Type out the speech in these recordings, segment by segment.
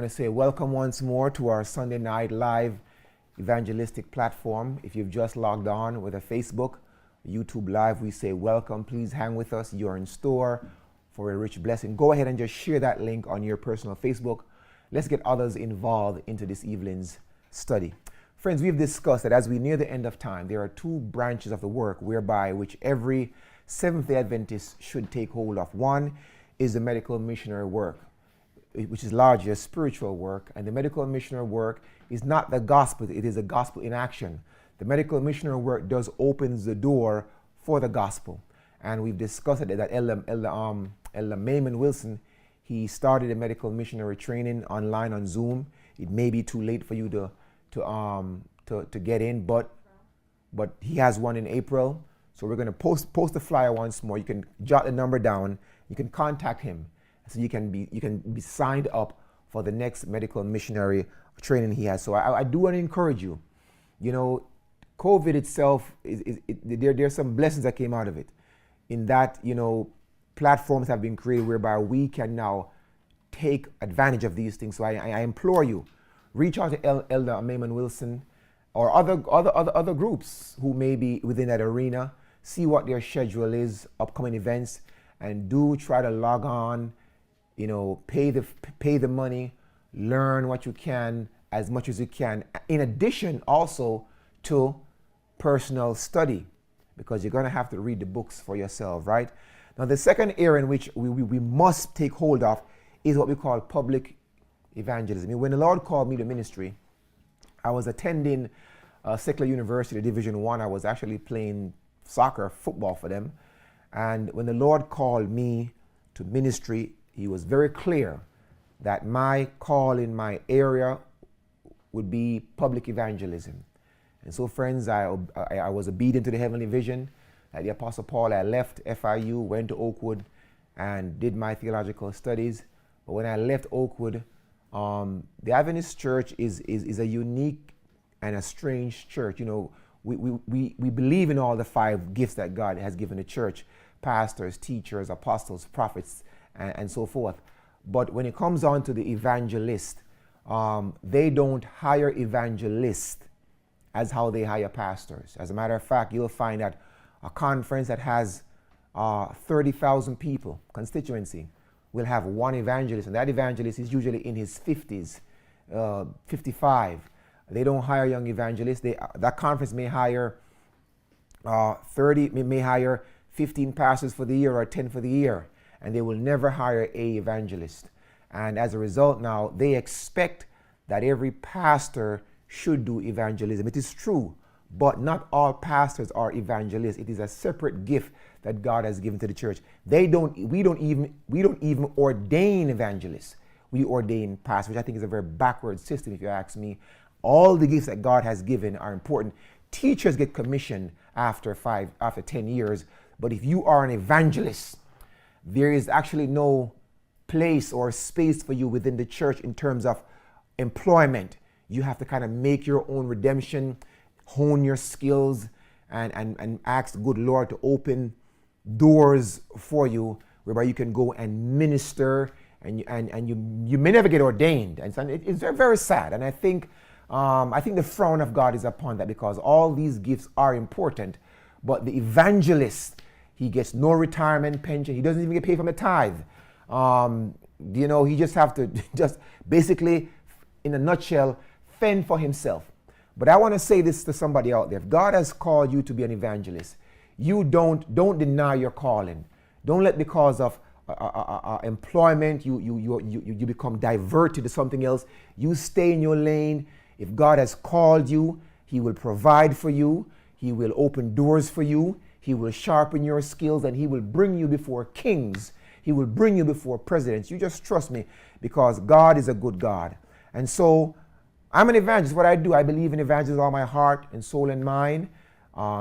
want to say welcome once more to our Sunday night live evangelistic platform. If you've just logged on with a Facebook, YouTube Live, we say welcome. Please hang with us. You're in store for a rich blessing. Go ahead and just share that link on your personal Facebook. Let's get others involved into this evening's study. Friends, we've discussed that as we near the end of time, there are two branches of the work whereby which every Seventh-day Adventist should take hold of. One is the medical missionary work, which is largely a spiritual work, and the medical missionary work is not the gospel, it is a gospel in action. The medical missionary work does opens the door for the gospel, and we've discussed it that Elder Mayman Wilson, he started a medical missionary training online on Zoom. It may be too late for you to get in, but he has one in April. So we're going to post the flyer once more. You can jot the number down. You can contact him, so you can be signed up for the next medical missionary training he has. So I do want to encourage you. You know, COVID itself there's some blessings that came out of it, in that, you know, platforms have been created whereby we can now take advantage of these things. So I implore you, reach out to Elder Mayman Wilson or other groups who may be within that arena. See what their schedule is, upcoming events, and do try to log on, you know, pay the money, learn what you can as much as you can, in addition also to personal study, because you're going to have to read the books for yourself, right? Now, the second area in which we must take hold of is what we call public evangelism. I mean, when the Lord called me to ministry, I was attending Secular University, Division I. I was actually playing football for them. And when the Lord called me to ministry, he was very clear that my call in my area would be public evangelism. And so, friends, I was obedient to the heavenly vision. Like the Apostle Paul, I left FIU, went to Oakwood, and did my theological studies. But when I left Oakwood, the Adventist church is a unique and a strange church. You know, we believe in all the 5 gifts that God has given the church: pastors, teachers, apostles, prophets, and so forth. But when it comes on to the evangelist, they don't hire evangelists as how they hire pastors. As a matter of fact, you'll find that a conference that has 30,000 people, constituency, will have one evangelist, and that evangelist is usually in his 50s, 55. They don't hire young evangelists. That conference may hire 15 pastors for the year or 10 for the year, and they will never hire a evangelist. And as a result, now they expect that every pastor should do evangelism. It is true, but not all pastors are evangelists. It is a separate gift that God has given to the church. We don't even ordain evangelists. We ordain pastors, which I think is a very backward system, if you ask me. All the gifts that God has given are important. Teachers get commissioned after 10 years, but if you are an evangelist, there is actually no place or space for you within the church in terms of employment. You have to kind of make your own redemption, hone your skills, and ask the good Lord to open doors for you whereby you can go and minister, and you may never get ordained. And so it's very, very sad. And I think the frown of God is upon that, because all these gifts are important, but the evangelist, he gets no retirement pension. He doesn't even get paid from the tithe. You know, he just have to just basically, in a nutshell, fend for himself. But I want to say this to somebody out there. If God has called you to be an evangelist, you don't deny your calling. Don't let, because of employment, you become diverted to something else. You stay in your lane. If God has called you, he will provide for you. He will open doors for you. He will sharpen your skills, and he will bring you before kings. He will bring you before presidents. You just trust me, because God is a good God. And so I'm an evangelist. What I do, I believe in evangelism with all my heart and soul and mind.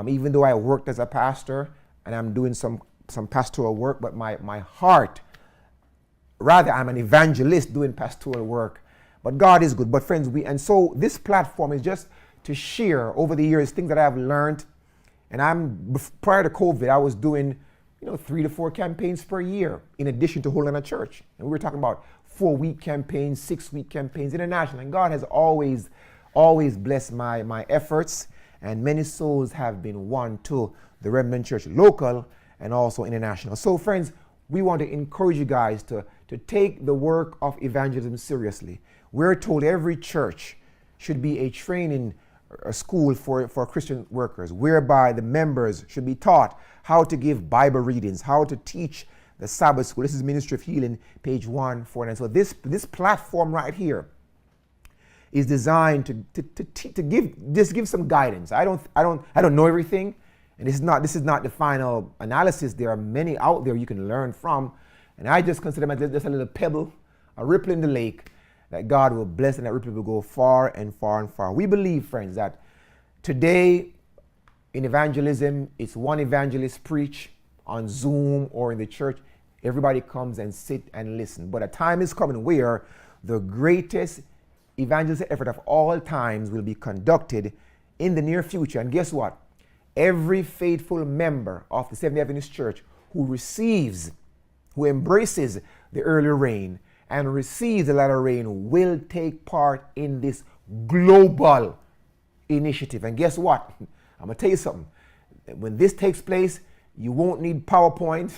Even though I worked as a pastor and I'm doing some pastoral work, but my heart, rather, I'm an evangelist doing pastoral work. But God is good. But friends, and so this platform is just to share over the years things that I have learned. And prior to COVID, I was doing 3 to 4 campaigns per year in addition to holding a church. And we were talking about 4-week campaigns, 6-week campaigns, international. And God has always blessed my efforts, and many souls have been won to the Remnant Church local and also international. So friends, we want to encourage you guys to take the work of evangelism seriously. We're told every church should be a training school for Christian workers, whereby the members should be taught how to give Bible readings, how to teach the Sabbath school. This is Ministry of Healing, page 149. So this platform right here is designed to give some guidance. I don't know everything, and this is not the final analysis. There are many out there you can learn from, and I just consider myself just a little pebble, a ripple in the lake that God will bless, and that ripple will go far and far and far. We believe, friends, that today in evangelism, it's one evangelist preach on Zoom or in the church. Everybody comes and sit and listen. But a time is coming where the greatest evangelistic effort of all times will be conducted in the near future. And guess what? Every faithful member of the Seventh-day Adventist Church who embraces the early rain and receives the latter rain will take part in this global initiative. And guess what? I'm going to tell you something. When this takes place, you won't need PowerPoint,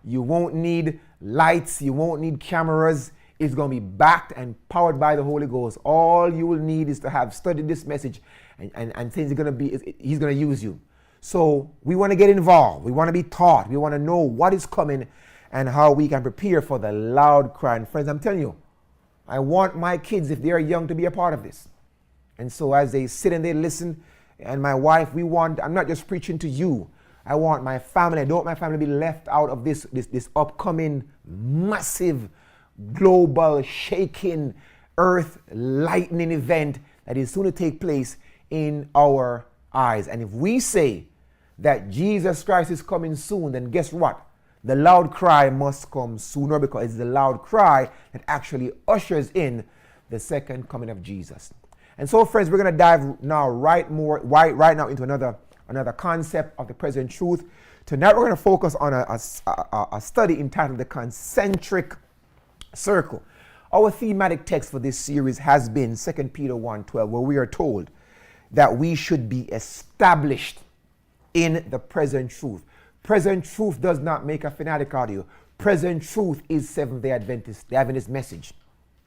you won't need lights, you won't need cameras. It's going to be backed and powered by the Holy Ghost. All you will need is to have studied this message, and things are going to be, he's going to use you. So we want to get involved. We want to be taught. We want to know what is coming and how we can prepare for the loud cry. And friends, I'm telling you, I want my kids, if they are young, to be a part of this. And so as they sit and they listen, and my wife, I'm not just preaching to you. I want my family, I don't want my family to be left out of this upcoming massive, global, shaking, earth lightning event that is soon to take place in our eyes. And if we say that Jesus Christ is coming soon, then guess what? The loud cry must come sooner, because it's the loud cry that actually ushers in the second coming of Jesus. And so, friends, we're going to dive now right now into another concept of the present truth. Tonight, we're going to focus on a study entitled The Concentric Circle. Our thematic text for this series has been 2 Peter 1:12, where we are told that we should be established in the present truth. Present truth does not make a fanatic out of you. Present truth is Seventh-day Adventist, the Adventist message,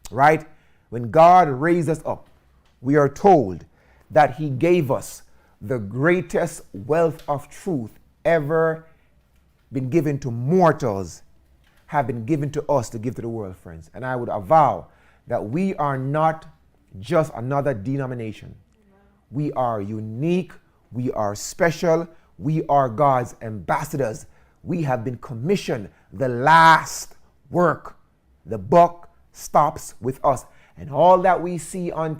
right? When God raised us up, we are told that he gave us the greatest wealth of truth ever been given to mortals, have been given to us to give to the world, friends. And I would avow that we are not just another denomination. We are unique. We are special. We are God's ambassadors. We have been commissioned the last work. The buck stops with us. And all that we see on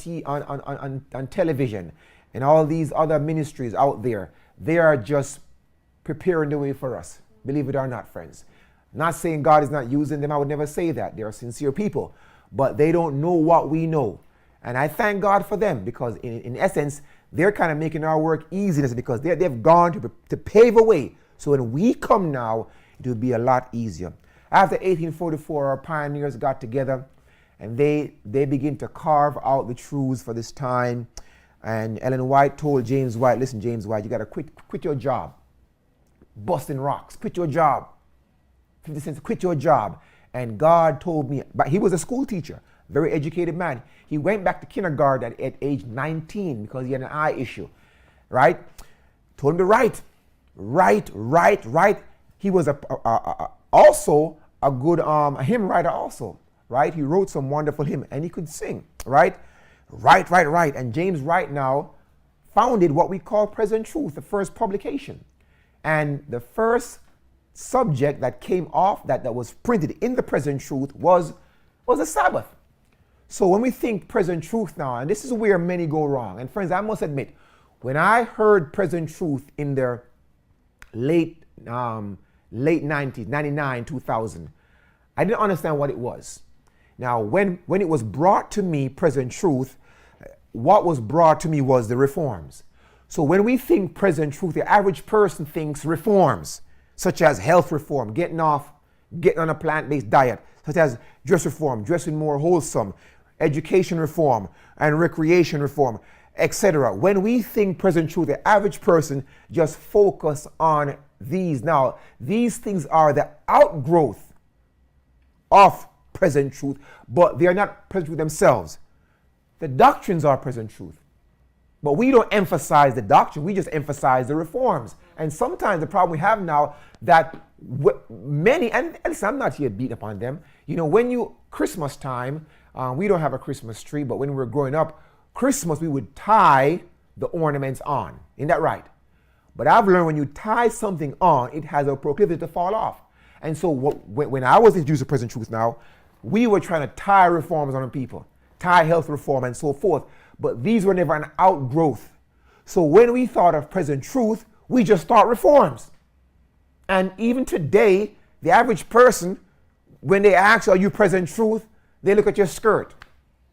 television and all these other ministries out there, they are just preparing the way for us. Believe it or not, friends. Not saying God is not using them. I would never say that. They are sincere people. But they don't know what we know. And I thank God for them, because in essence, they're kind of making our work easier, because they've gone to pave a way. So when we come now, it will be a lot easier. After 1844, our pioneers got together and they begin to carve out the truths for this time. And Ellen White told James White, listen, James White, you got to quit your job. Busting rocks, quit your job. 50 cents, quit your job. And God told me, but he was a school teacher, very educated man. He went back to kindergarten at age 19 because he had an eye issue, right? Told him to write. He was also a good hymn writer also, right? He wrote some wonderful hymn and he could sing, right? Write. And James Wright now founded what we call Present Truth, the first publication. And the first subject that came off that was printed in the Present Truth was the Sabbath. So when we think present truth now, and this is where many go wrong, and friends, I must admit, when I heard present truth in the late 90s, 99, 2000, I didn't understand what it was. Now, when it was brought to me, present truth, what was brought to me was the reforms. So when we think present truth, the average person thinks reforms. such as health reform, getting on a plant-based diet, such as dress reform, dressing more wholesome, education reform, and recreation reform, etc. When we think present truth, the average person just focus on these. Now, these things are the outgrowth of present truth, but they are not present truth themselves. The doctrines are present truth. But we don't emphasize the doctrine, we just emphasize the reforms. And sometimes the problem we have now that many, and listen, I'm not here to beat upon them. You know, Christmas time, we don't have a Christmas tree, but when we were growing up, Christmas we would tie the ornaments on. Isn't that right? But I've learned when you tie something on, it has a proclivity to fall off. And so when I was introduced to present truth now, we were trying to tie reforms on people, tie health reform and so forth. But these were never an outgrowth. So when we thought of present truth, we just thought reforms. And even today, the average person, when they ask, are you present truth? They look at your skirt.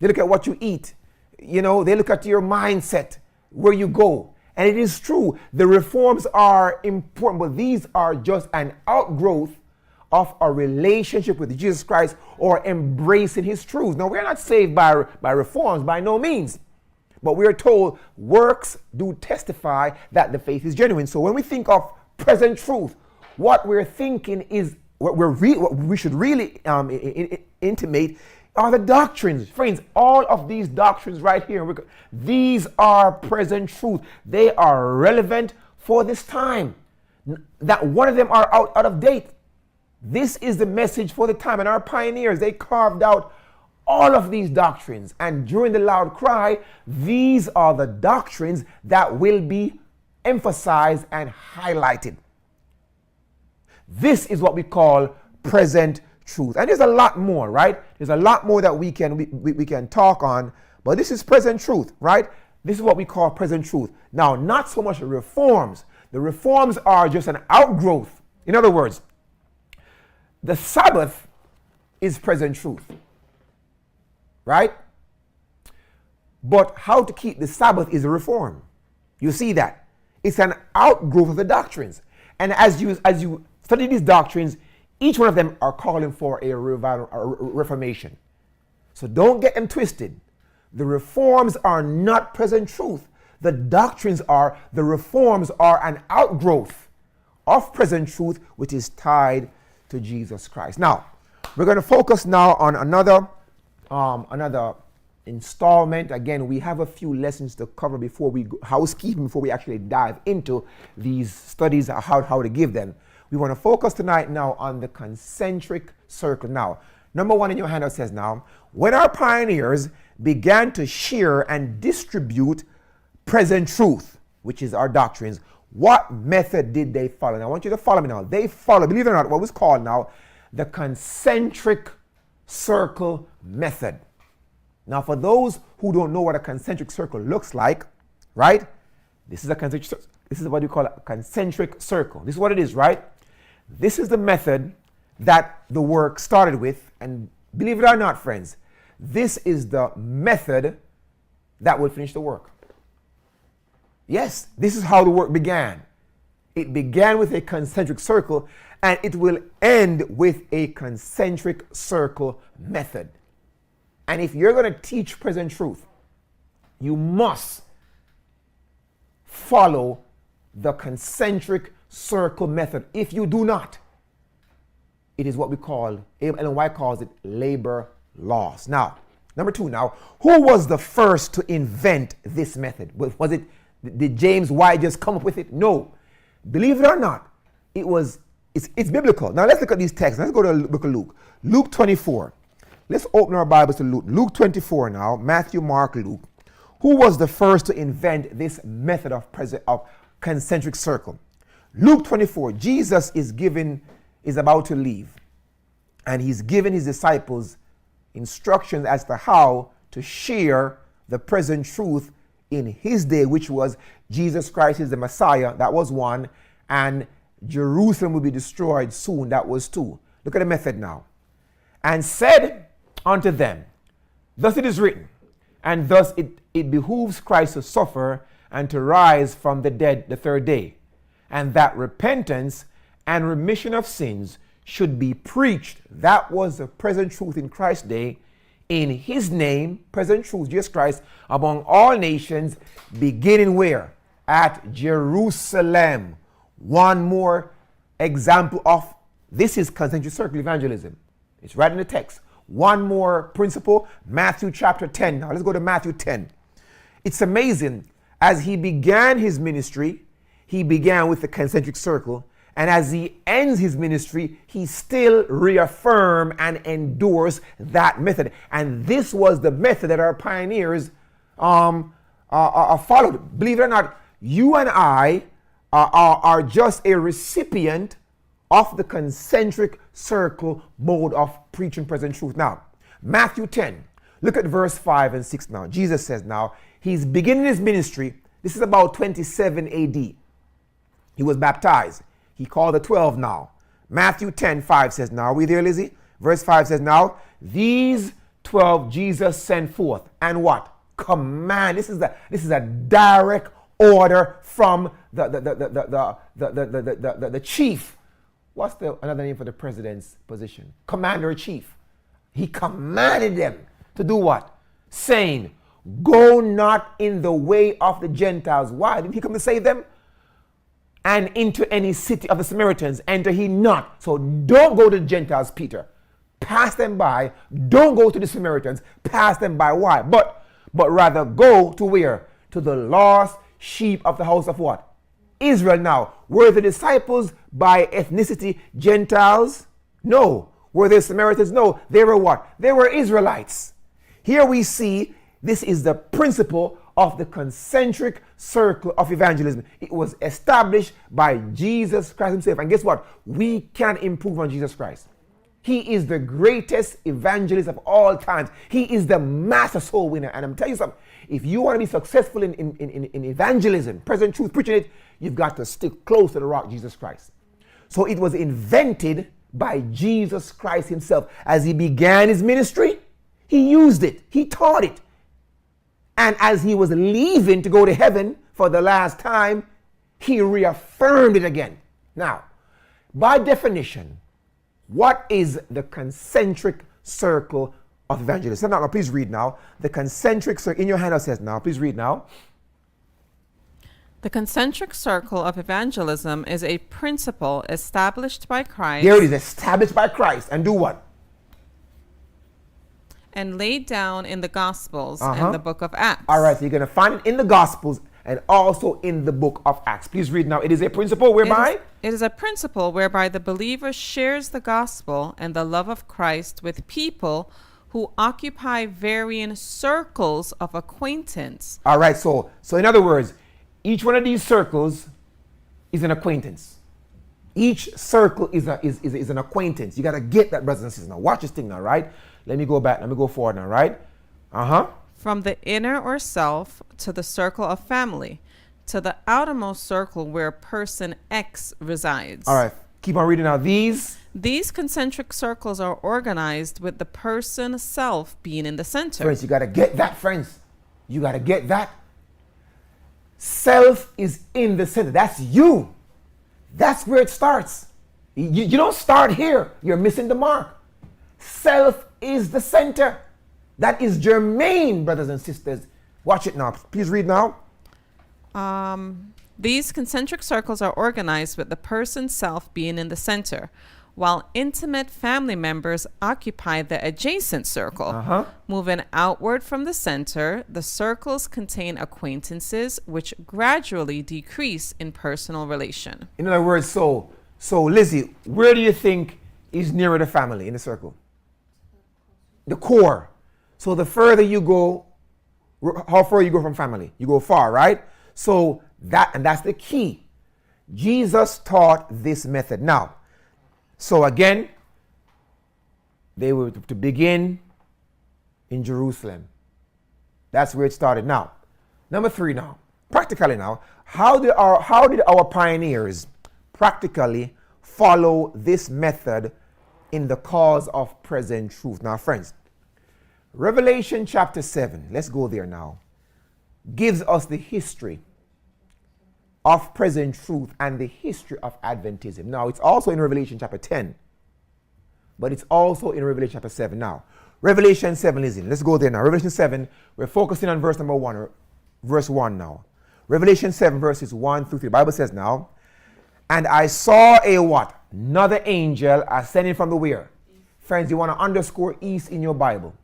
They look at what you eat. You know, they look at your mindset, where you go. And it is true, the reforms are important, but these are just an outgrowth of a relationship with Jesus Christ or embracing his truths. Now, we're not saved by reforms, by no means. But we are told works do testify that the faith is genuine. So when we think of present truth, what we're thinking is, what we should really intimate are the doctrines. Friends, all of these doctrines right here, these are present truth. They are relevant for this time. That one of them are out of date. This is the message for the time. And our pioneers, they carved out all of these doctrines. And during the loud cry, these are the doctrines that will be emphasized and highlighted. This is what we call present truth. And there's a lot more, right? There's a lot more that we can talk on, but this is present truth, right? This is what we call present truth. Now, not so much the reforms. The reforms are just an outgrowth. In other words, the Sabbath is present truth, right? But how to keep the Sabbath is a reform. You see that? It's an outgrowth of the doctrines. And as you study these doctrines, each one of them are calling for a revival, a reformation. So don't get them twisted. The reforms are not present truth. The doctrines are, the reforms are an outgrowth of present truth, which is tied to Jesus Christ. Now, we're going to focus now on another installment. Again, we have a few lessons to cover before we go, housekeeping, before we actually dive into these studies, how to give them. We want to focus tonight now on the concentric circle. Now, number one in your handout says now, when our pioneers began to share and distribute present truth, which is our doctrines, what method did they follow? And I want you to follow me now. They follow, believe it or not, what was called now the concentric circle method. Now, for those who don't know what a concentric circle looks like, right? This is what we call a concentric circle. This is what it is, right? This is the method that the work started with, and believe it or not, friends, this is the method that will finish the work. Yes, this is how the work began. It began with a concentric circle, and it will end with a concentric circle method. And if you're going to teach present truth, you must follow the concentric circle method. If you do not, it is what we call, Ellen White calls it, labor loss. Now, number two now, who was the first to invent this method? Did James White just come up with it? No. Believe it or not, it's biblical. Now let's look at these texts. Let's go to the book of Luke. Luke 24. Let's open our Bibles to Luke. Luke 24 now, Matthew, Mark, Luke. Who was the first to invent this method of concentric circle? Luke 24, Jesus is about to leave. And he's giving his disciples instructions as to how to share the present truth in his day, which was Jesus Christ is the Messiah. That was one. And Jerusalem will be destroyed soon. That was two. Look at the method now. And said unto them, thus it is written, and thus it behooves Christ to suffer and to rise from the dead the third day, and that repentance and remission of sins should be preached. That was the present truth in Christ's day. In his name, present truth, Jesus Christ, among all nations, beginning where? At Jerusalem. One more example of this is concentric circle evangelism. It's right in the text. One more principle, Matthew chapter 10. Now let's go to Matthew 10. It's amazing. As he began his ministry, he began with the concentric circle. And as he ends his ministry, he still reaffirms and endorses that method. And this was the method that our pioneers followed. Believe it or not, you and I are just a recipient of the concentric circle mode of preaching present truth. Now, Matthew 10, look at verse 5 and 6 now. Jesus says now, he's beginning his ministry. This is about 27 AD. He was baptized. He called the 12 now. Matthew 10, 5 says now, are we there, Lizzie? Verse 5 says now, these 12 Jesus sent forth. And what? Command. This is a direct order from the chief. What's another name for the president's position? Commander-in-chief. He commanded them to do what? Saying, go not in the way of the Gentiles. Why? Didn't he come to save them? And into any city of the Samaritans enter he not. So don't go to the Gentiles, Peter. Pass them by. Don't go to the Samaritans. Pass them by. Why? But rather go to where? To the lost sheep of the house of what? Israel. Now, were the disciples by ethnicity Gentiles? No. Were they Samaritans? No. They were what? They were Israelites. Here we see this is the principle of the concentric circle of evangelism. It was established by Jesus Christ himself. And guess what? We can improve on Jesus Christ. He is the greatest evangelist of all times. He is the master soul winner. And I'm telling you something. If you want to be successful in evangelism, present truth, preaching it, you've got to stick close to the rock, Jesus Christ. So it was invented by Jesus Christ himself. As he began his ministry, he used it. He taught it. And as he was leaving to go to heaven for the last time, he reaffirmed it again. Now, by definition, what is the concentric circle of evangelism? Now, please read now. The concentric circle, in your hand it says now, please read now. The concentric circle of evangelism is a principle established by Christ. There it is, established by Christ. And do what? And laid down in the Gospels and the book of Acts. All right, so you're going to find it in the Gospels and also in the book of Acts. Please read now. It is a principle whereby? It is a principle whereby the believer shares the gospel and the love of Christ with people who occupy varying circles of acquaintance. All right, so in other words, each one of these circles is an acquaintance. Each circle is an acquaintance. You got to get that, brothers and sisters. Now, watch this thing now, right? Let me go back. Let me go forward now, right? From the inner or self to the circle of family, to the outermost circle where person X resides. All right. Keep on reading now. These concentric circles are organized with the person self being in the center. Friends, you got to get that, friends. You got to get that. Self is in the center. That's you. That's where it starts. You don't start here. You're missing the mark. Self is the center. That is germane, brothers and sisters. Watch it now. Please read now. These concentric circles are organized with the person self being in the center, while intimate family members occupy the adjacent circle. Moving outward from the center, the circles contain acquaintances which gradually decrease in personal relation. In other words, so Lizzie, where do you think is nearer the family in the circle? The core. So the further you go, how far you go from family? You go far, right? So that's the key. Jesus taught this method. Now, so again, they were to begin in Jerusalem. That's where it started. Now, number 3 now. Practically now, how did our pioneers practically follow this method in the cause of present truth? Now, friends, Revelation chapter 7, let's go there now, gives us the history of present truth and the history of Adventism. Now, it's also in Revelation chapter 10, but it's also in Revelation chapter 7. Now, Revelation 7 is in. Let's go there now. Revelation 7, we're focusing on verse number 1, or verse 1 now. Revelation 7, verses 1 through 3. The Bible says now, and I saw a what? Another angel ascending from the where? Friends, you want to underscore east in your Bible.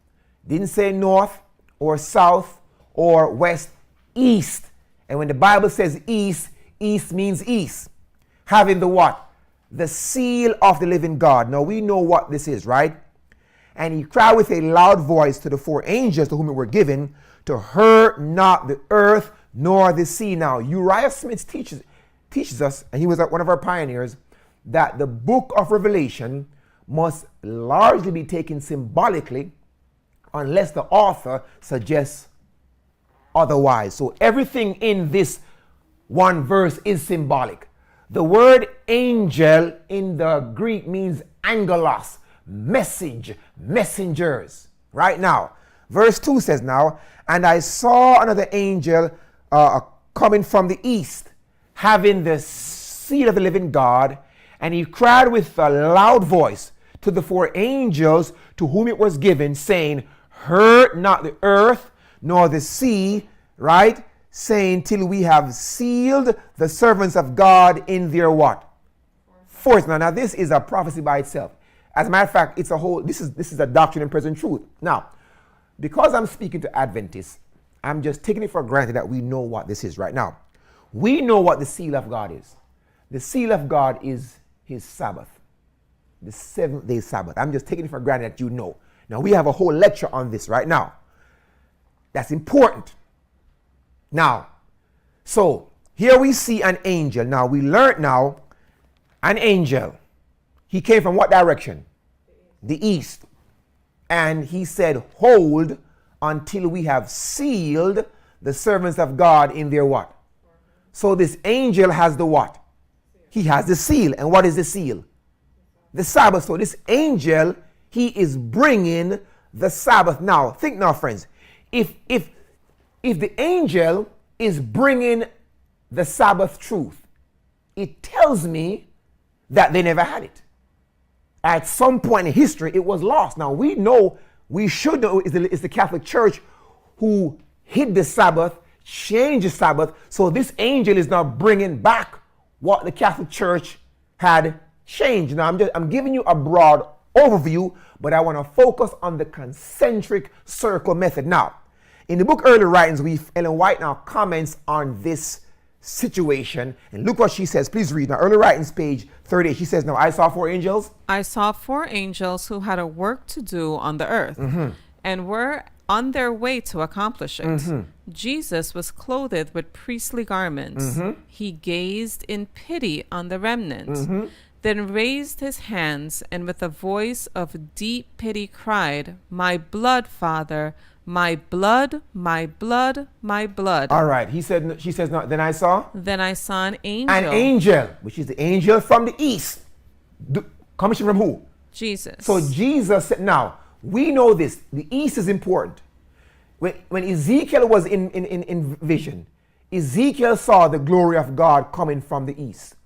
Didn't say north or south or west, east. And when the Bible says east, east means east. Having the what? The seal of the living God. Now we know what this is, right? And he cried with a loud voice to the four angels to whom it were given to hurt not the earth nor the sea. Now Uriah Smith teaches us, and he was one of our pioneers, that the book of Revelation must largely be taken symbolically unless the author suggests otherwise. So everything in this one verse is symbolic. The word angel in the Greek means angelos, message, messengers. Right now, verse 2 says now, and I saw another angel coming from the east, having the seal of the living God, and he cried with a loud voice to the four angels to whom it was given, saying, hurt not the earth nor the sea, right? Saying, till we have sealed the servants of God in their what? Force. Now this is a prophecy by itself. As a matter of fact, it's a whole, this is a doctrine and present truth. Now, because I'm speaking to Adventists, I'm just taking it for granted that we know what this is right now. We know what the seal of God is. The seal of God is his Sabbath, the 7th-day Sabbath. I'm just taking it for granted that you know. Now, we have a whole lecture on this right now. That's important. Now, so here we see an angel. Now, we learned now an angel. He came from what direction? The east. And he said, hold until we have sealed the servants of God in their what? So this angel has the what? He has the seal. And what is the seal? The Sabbath. So this angel, he is bringing the Sabbath. Now, think now, friends. If the angel is bringing the Sabbath truth, it tells me that they never had it. At some point in history, it was lost. Now, we know, we should know, it's the Catholic Church who hid the Sabbath, changed the Sabbath. So this angel is now bringing back what the Catholic Church had changed. Now, I'm giving you a broad overview, but I want to focus on the concentric circle method. Now, in the book Early Writings, Ellen White now comments on this situation. And look what she says. Please read. Now, Early Writings, page 38. She says, now, I saw four angels. I saw four angels who had a work to do on the earth and were on their way to accomplish it. Jesus was clothed with priestly garments. He gazed in pity on the remnant, then raised his hands and with a voice of deep pity cried, my blood, Father, my blood, my blood, my blood. All right. She says, no, then I saw an angel. An angel, which is the angel from the east. Commission from who? Jesus. So Jesus said, now, we know this. The east is important. When Ezekiel was in vision, Ezekiel saw the glory of God coming from the east.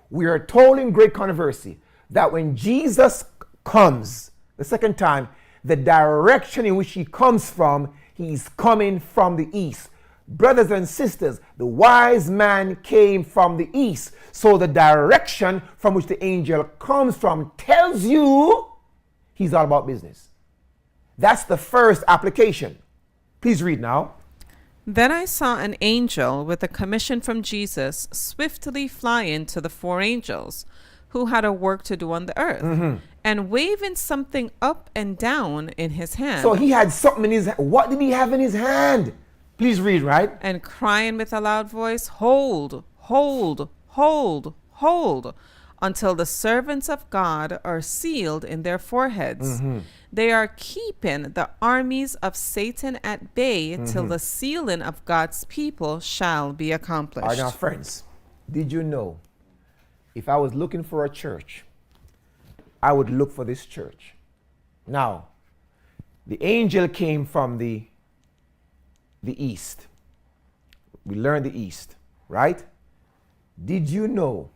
We are told in great controversy that when Jesus comes the second time, the direction in which he comes from, he's coming from the east. Brothers and sisters, the wise man came from the east. So the direction from which the angel comes from tells you he's all about business. That's the first application. Please read now. Then I saw an angel with a commission from Jesus swiftly flying to the four angels who had a work to do on the earth and waving something up and down in his hand. So he had something in his hand. What did he have in his hand? Please read, right? And crying with a loud voice, hold, hold, hold, hold, until the servants of God are sealed in their foreheads. They are keeping the armies of Satan at bay till the sealing of God's people shall be accomplished. All right, now, friends, did you know if I was looking for a church, I would look for this church? Now, the angel came from the east. We learned the east, right? Did you know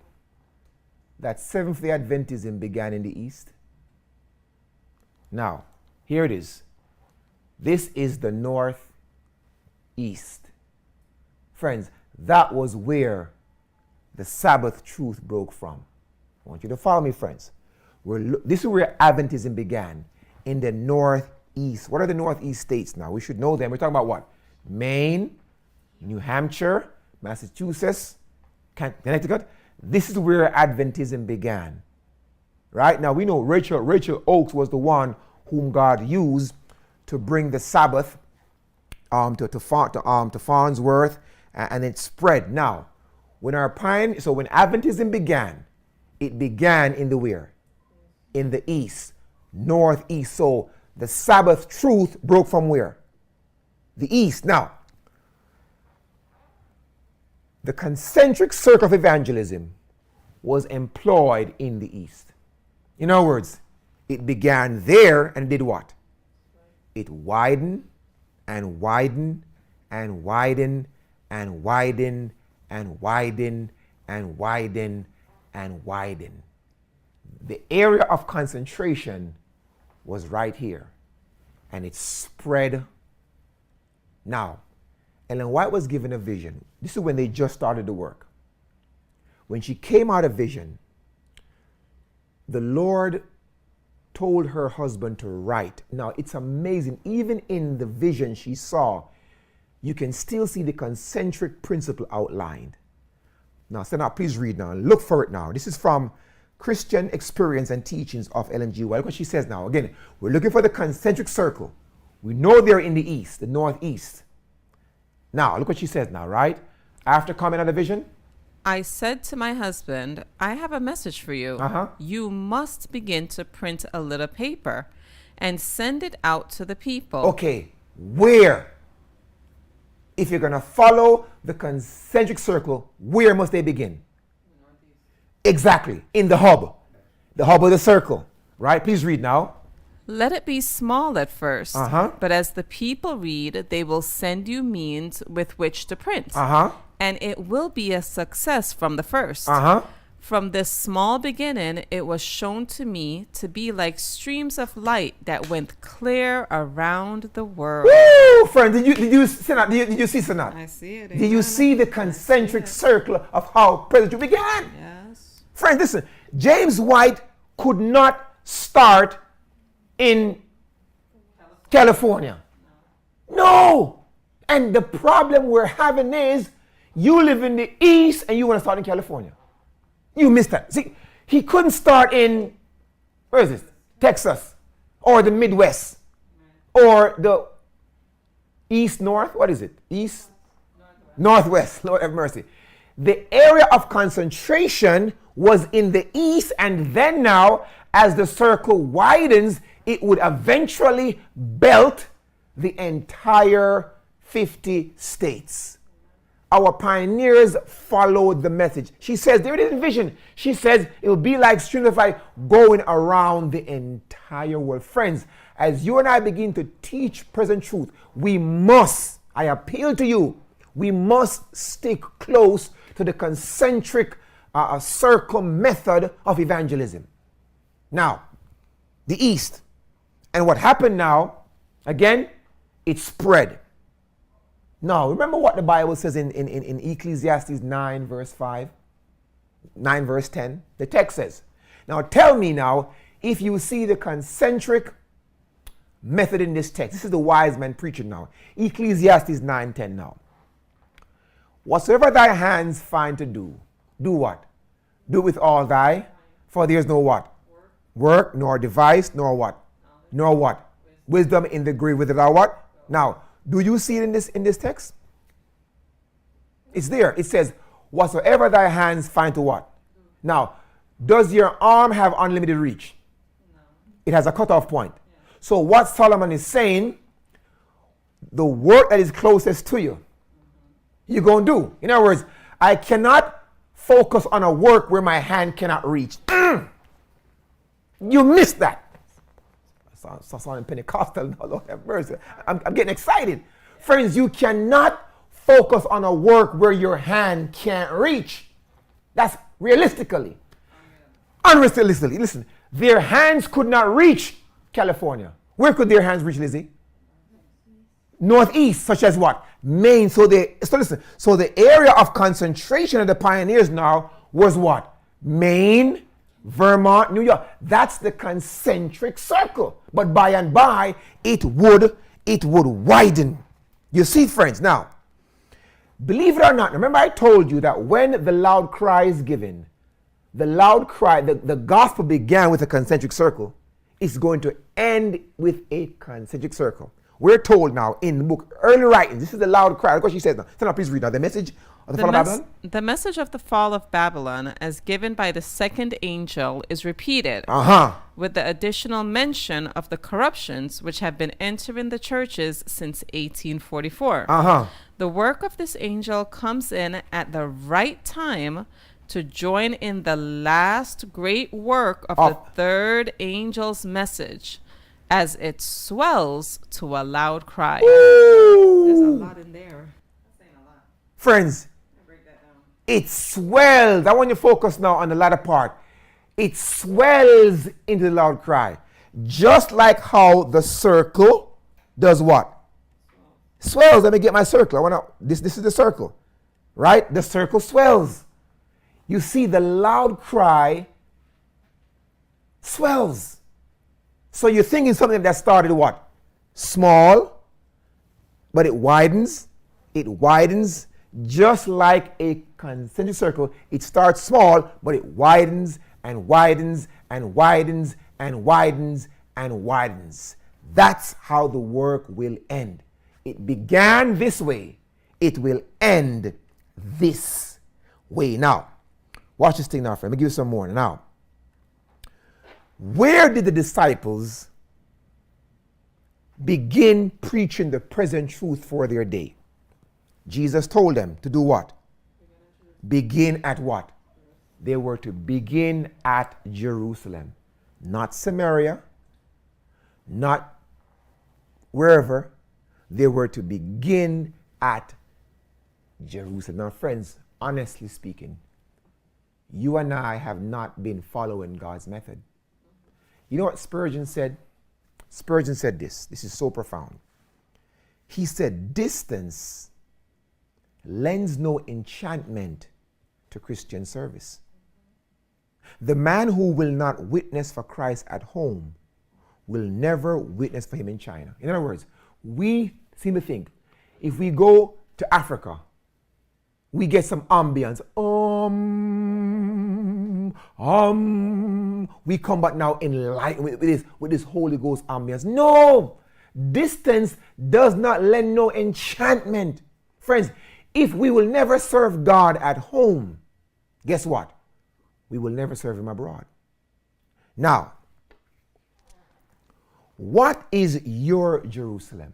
that Seventh-day Adventism began in the East? Now, here it is. This is the Northeast. Friends, that was where the Sabbath truth broke from. I want you to follow me, friends. This is where Adventism began, in the Northeast. What are the Northeast states now? We should know them. We're talking about what? Maine, New Hampshire, Massachusetts, Connecticut. This is where Adventism began. Right? Now we know Rachel Oakes was the one whom God used to bring the Sabbath to Farnsworth, and it spread. Now, when Adventism began, it began in the where? In the East, Northeast. So the Sabbath truth broke from where? The East. Now, the concentric circle of evangelism was employed in the East. In other words, it began there and did what? It widened and widened and widened and widened and widened and widened and widened. The area of concentration was right here, and it spread. Now, Ellen White was given a vision. This is when they just started the work. When she came out of vision, the Lord told her husband to write. Now, it's amazing. Even in the vision she saw, you can still see the concentric principle outlined. Now, stand up, please read now. Look for it now. This is from Christian Experience and Teachings of Ellen G. White. Look what she says now. Again, we're looking for the concentric circle. We know they're in the East, the Northeast. Now, look what she says now, right? After coming out of vision. I said to my husband, I have a message for you. You must begin to print a little paper and send it out to the people. Okay, where? If you're going to follow the concentric circle, where must they begin? Exactly, in the hub of the circle, right? Please read now. Let it be small at first, but as the people read, they will send you means with which to print. And it will be a success from the first. From this small beginning, it was shown to me to be like streams of light that went clear around the world. Woo! Friend, did you see that? Did you see that? I see it. Did you see the concentric circle of how present began? Yes. Friend, listen. James White could not start in California. No. And the problem we're having is you live in the East and you want to start in California. You missed that. See, he couldn't start in, where is this? Texas, or the Midwest, or the East North. What is it? East? Northwest. Lord have mercy. The area of concentration was in the East, and then now, as the circle widens, it would eventually belt the entire 50 states. Our pioneers followed the message. She says, there it is in vision. She says, it will be like streams of light going around the entire world. Friends, as you and I begin to teach present truth, we must, I appeal to you, we must stick close to the concentric circle method of evangelism. Now, the East. And what happened now, again, it spread. Now, remember what the Bible says in Ecclesiastes 9 verse 5, 9 verse 10? The text says, now tell me now if you see the concentric method in this text. This is the wise man preaching now. Ecclesiastes 9:10 now. Whatsoever thy hands find to do, do what? Do with all thy, for there is no what? Work, nor device, nor what? Nor what? Wisdom in the grave with it or what? Now, do you see it in this text? It's there. It says, whatsoever thy hands find to what? Now, does your arm have unlimited reach? No. It has a cutoff point. Yeah. So what Solomon is saying, the work that is closest to you, you're going to do. In other words, I cannot focus on a work where my hand cannot reach. You missed that. Sounding Pentecostal, Lord have mercy. I'm getting excited. Friends, you cannot focus on a work where your hand can't reach. That's realistically. Unrealistically. Listen, their hands could not reach California. Where could their hands reach, Lizzie? Northeast, such as what? Maine. So listen. So the area of concentration of the pioneers now was what? Maine, Vermont, New York. That's the concentric circle. But by and by, it would widen. You see, friends. Now, believe it or not, remember I told you that when the loud cry is given, the loud cry, the gospel began with a concentric circle. It's going to end with a concentric circle. We're told now in the book, early writing, this is the loud cry. Look what she says now. Now, please read now. The message of the fall of Babylon? The message of the fall of Babylon, as given by the second angel, is repeated with the additional mention of the corruptions which have been entering the churches since 1844. The work of this angel comes in at the right time to join in the last great work of the third angel's message, as it swells to a loud cry. Ooh. There's a lot in there. That's saying a lot. Friends, Break that down. it swells. I want you to focus now on the latter part. It swells into the loud cry. Just like how the circle does what? Swells. Let me get my circle. This is the circle. Right? The circle swells. You see, the loud cry swells. So you're thinking something that started what? Small, but it widens. It widens just like a concentric circle. It starts small, but it widens and widens and widens and widens and widens. That's how the work will end. It began this way. It will end this way. Now, watch this thing now, friend. Let me give you some more. Now, where did the disciples begin preaching the present truth for their day? Jesus told them to do what? Begin at what? They were to begin at Jerusalem. Not Samaria, not wherever. They were to begin at Jerusalem. Now, friends, honestly speaking, you and I have not been following God's method. You know what Spurgeon said? Spurgeon said this. This is so profound. He said, distance lends no enchantment to Christian service. The man who will not witness for Christ at home will never witness for him in China. In other words, we seem to think if we go to Africa, we get some ambience. We come back now enlightened with this Holy Ghost ambience. No! Distance does not lend no enchantment. Friends, if we will never serve God at home, guess what? We will never serve him abroad. Now, what is your Jerusalem?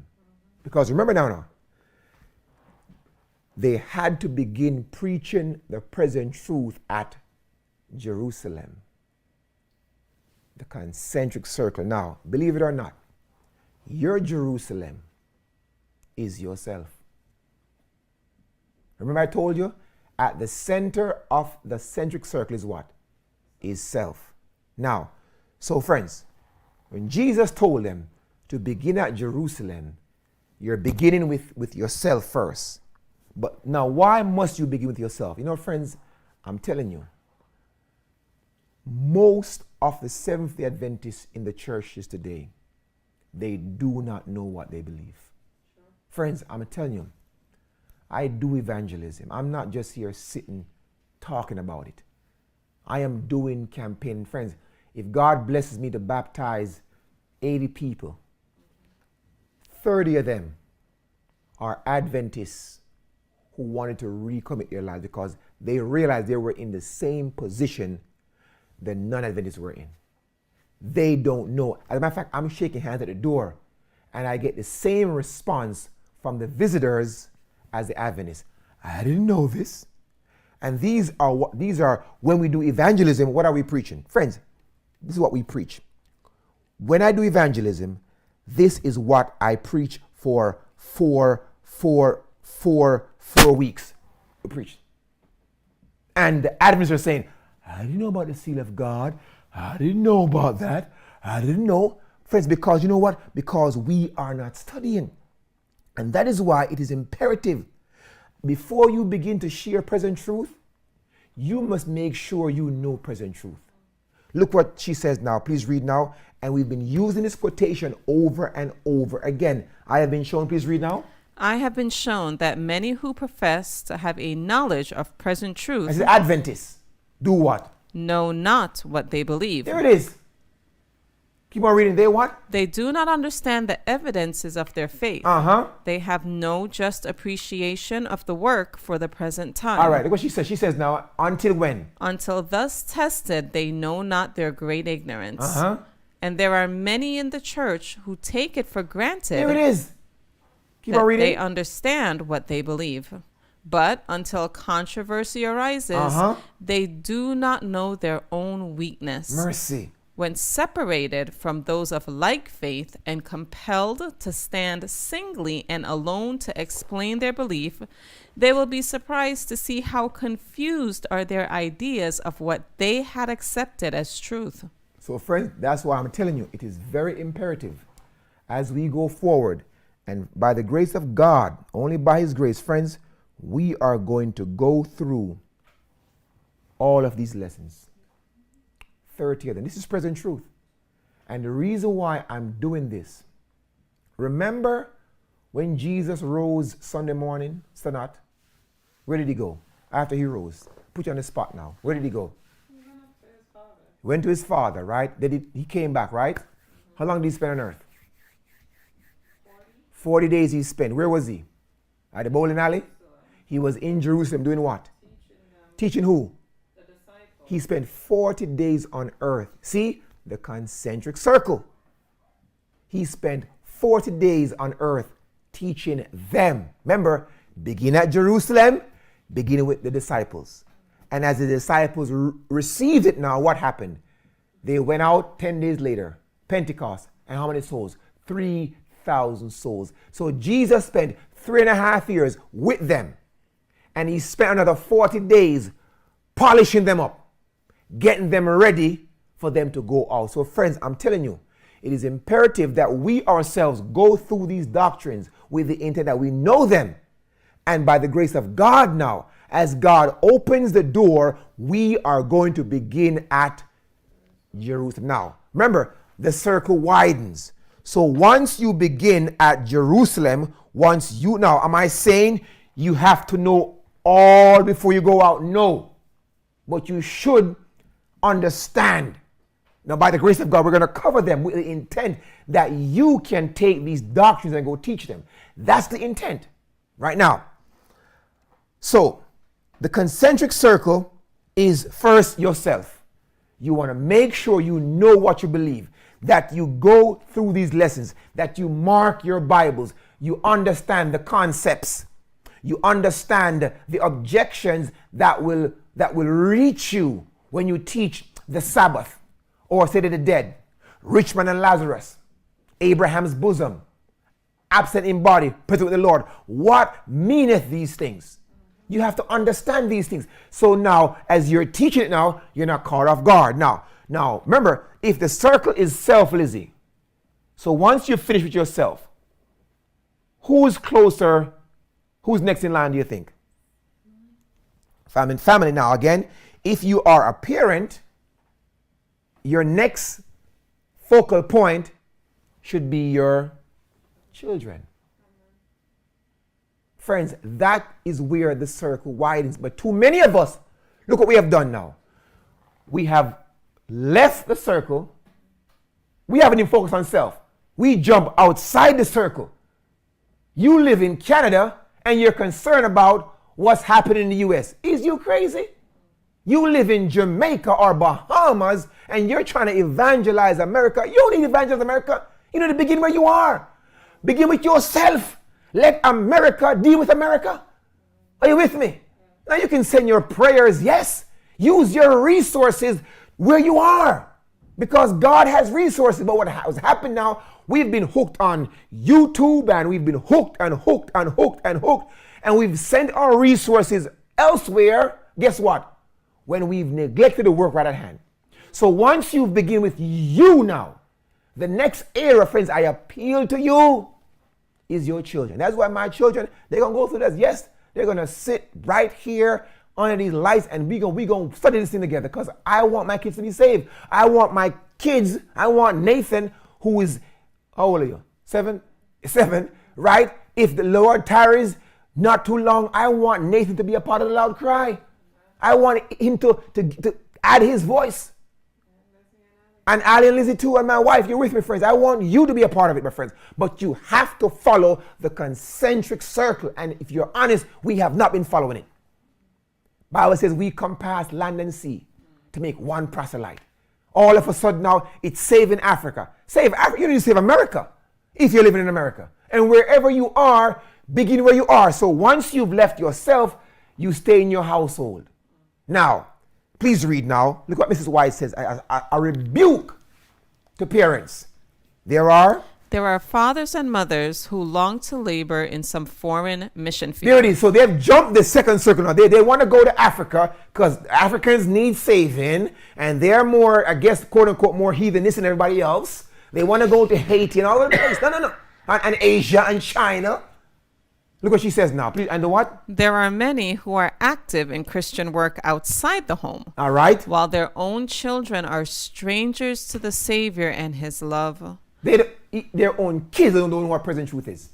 Because remember now, they had to begin preaching the present truth at Jerusalem. The concentric circle. Now, believe it or not, your Jerusalem is yourself. Remember I told you, at the center of the centric circle is what? Is self. Now, so friends, when Jesus told them to begin at Jerusalem, you're beginning with yourself first. But now, why must you begin with yourself? You know, friends, I'm telling you, most of the Seventh-day Adventists in the churches today, they do not know what they believe. Sure. Friends, I'm telling you, I do evangelism. I'm not just here sitting talking about it. I am doing campaign. Friends, if God blesses me to baptize 80 people, 30 of them are Adventists who wanted to recommit their lives because they realized they were in the same position the non-Adventists were in. They don't know. As a matter of fact, I'm shaking hands at the door and I get the same response from the visitors as the Adventists. I didn't know this. And these are when we do evangelism, what are we preaching? Friends, this is what we preach. When I do evangelism, this is what I preach for 4 weeks. We preach. And the Adventists are saying, I didn't know about the seal of God. I didn't know about that. I didn't know. Friends, because you know what? Because we are not studying. And that is why it is imperative. Before you begin to share present truth, you must make sure you know present truth. Look what she says now. Please read now. And we've been using this quotation over and over again. I have been shown. Please read now. I have been shown that many who profess to have a knowledge of present truth As the Adventists do what? know not what they believe. There it is. Keep on reading. They what? They do not understand the evidences of their faith. They have no just appreciation of the work for the present time. All right. Look what she says. She says now, until when? Until thus tested, they know not their great ignorance. And there are many in the church who take it for granted There it is. Keep on that reading. they understand what they believe. But until controversy arises, they do not know their own weakness. Mercy. When separated from those of like faith and compelled to stand singly and alone to explain their belief, they will be surprised to see how confused are their ideas of what they had accepted as truth. So friends, that's why I'm telling you, it is very imperative as we go forward, and by the grace of God, only by his grace, friends, we are going to go through all of these lessons. 30 of them. This is present truth. And the reason why I'm doing this, remember when Jesus rose Sunday morning, Sanat? Where did he go? After he rose. Put you on the spot now. Where did he go? He went up to his father. Went to his father, right? He came back, right? How long did he spend on earth? 40 days he spent. Where was he? At the bowling alley? He was in Jerusalem doing what? Teaching who? He spent 40 days on earth. See? The concentric circle. He spent 40 days on earth teaching them. Remember, begin at Jerusalem, beginning with the disciples. And as the disciples received it now, what happened? They went out 10 days later, Pentecost. And how many souls? 3,000 souls. So Jesus spent 3.5 years with them. And he spent another 40 days polishing them up, getting them ready for them to go out. So friends, I'm telling you, it is imperative that we ourselves go through these doctrines with the intent that we know them. And by the grace of God now, as God opens the door, we are going to begin at Jerusalem. Now, remember, the circle widens. So once you begin at Jerusalem, now, am I saying you have to know all before you go out? No. But you should understand. Now, by the grace of God, we're going to cover them with the intent that you can take these doctrines and go teach them. That's the intent right now. So, the concentric circle is first yourself. You want to make sure you know what you believe, that you go through these lessons, that you mark your Bibles, you understand the concepts, you understand the objections that will reach you when you teach the Sabbath, or City of the Dead, Rich Man and Lazarus, Abraham's bosom, absent in body, present with the Lord. What meaneth these things? You have to understand these things. So now, as you're teaching it now, you're not caught off guard. Now, remember, if the circle is self, Lizzie, so once you finish with yourself, who's closer, who's next in line, do you think? Family now, again, if you are a parent, your next focal point should be your children. Friends, that is where the circle widens. But too many of us, look what we have done now. We have left the circle. We haven't even focused on self. We jump outside the circle. You live in Canada and you're concerned about what's happening in the US. Is you crazy? You live in Jamaica or Bahamas and you're trying to evangelize America. You don't need to evangelize America. You need to begin where you are. Begin with yourself. Let America deal with America. Are you with me? Now you can send your prayers, yes. Use your resources where you are. Because God has resources. But what has happened now, we've been hooked on YouTube and we've been hooked and hooked and hooked and hooked. And we've sent our resources elsewhere. Guess what? when we've neglected the work right at hand. So once you begin with you now, the next area, friends, I appeal to you is your children. That's why my children, they're going to go through this. Yes, they're going to sit right here under these lights and we're going to study this thing together because I want my kids to be saved. I want my kids, I want Nathan, who is, how old are you? Seven, right? If the Lord tarries not too long, I want Nathan to be a part of the loud cry. I want him to add his voice. And Ali and Lizzie too, and my wife, you're with me, friends. I want you to be a part of it, my friends. But you have to follow the concentric circle. And if you're honest, we have not been following it. Bible says we come past land and sea to make one proselyte. All of a sudden now, it's saving Africa. Save Africa, you need to save America if you're living in America. And wherever you are, begin where you are. So once you've left yourself, you stay in your household. Now, please read now. Look what Mrs. White says. A rebuke to parents. There are fathers and mothers who long to labor in some foreign mission field. There it is. So they've jumped the second circle now. They want to go to Africa because Africans need saving and they're more, I guess, quote unquote, more heathenish than everybody else. They want to go to Haiti and all of this. No. And Asia and China. Look what she says now. Please, and the what? There are many who are active in Christian work outside the home. All right. While their own children are strangers to the Savior and his love. Their own kids don't know what present truth is.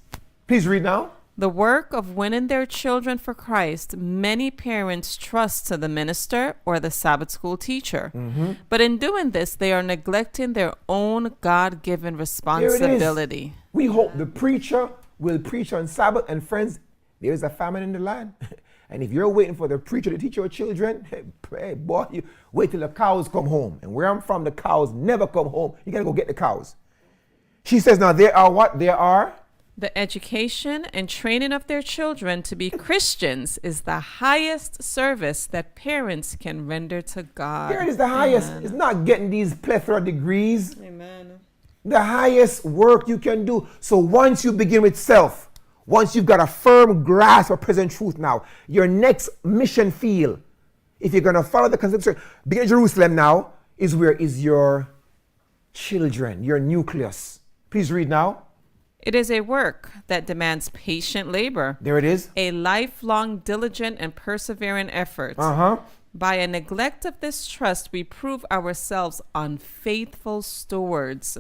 Please read now. The work of winning their children for Christ, many parents trust to the minister or the Sabbath school teacher. Mm-hmm. But in doing this, they are neglecting their own God-given responsibility. We hope the preacher will preach on Sabbath. And friends, there is a famine in the land. And if you're waiting for the preacher to teach your children, hey, boy, you wait till the cows come home. And where I'm from, the cows never come home. You got to go get the cows. She says now there are what? There are? The education and training of their children to be Christians is the highest service that parents can render to God. There it is, the highest. Amen. It's not getting these plethora degrees. Amen. The highest work you can do. So once you begin with self, once you've got a firm grasp of present truth now, your next mission field, if you're going to follow the concept, begin in Jerusalem now, is where is your children, your nucleus. Please read now. It is a work that demands patient labor. There it is. A lifelong, diligent, and persevering effort. By a neglect of this trust, we prove ourselves unfaithful stewards.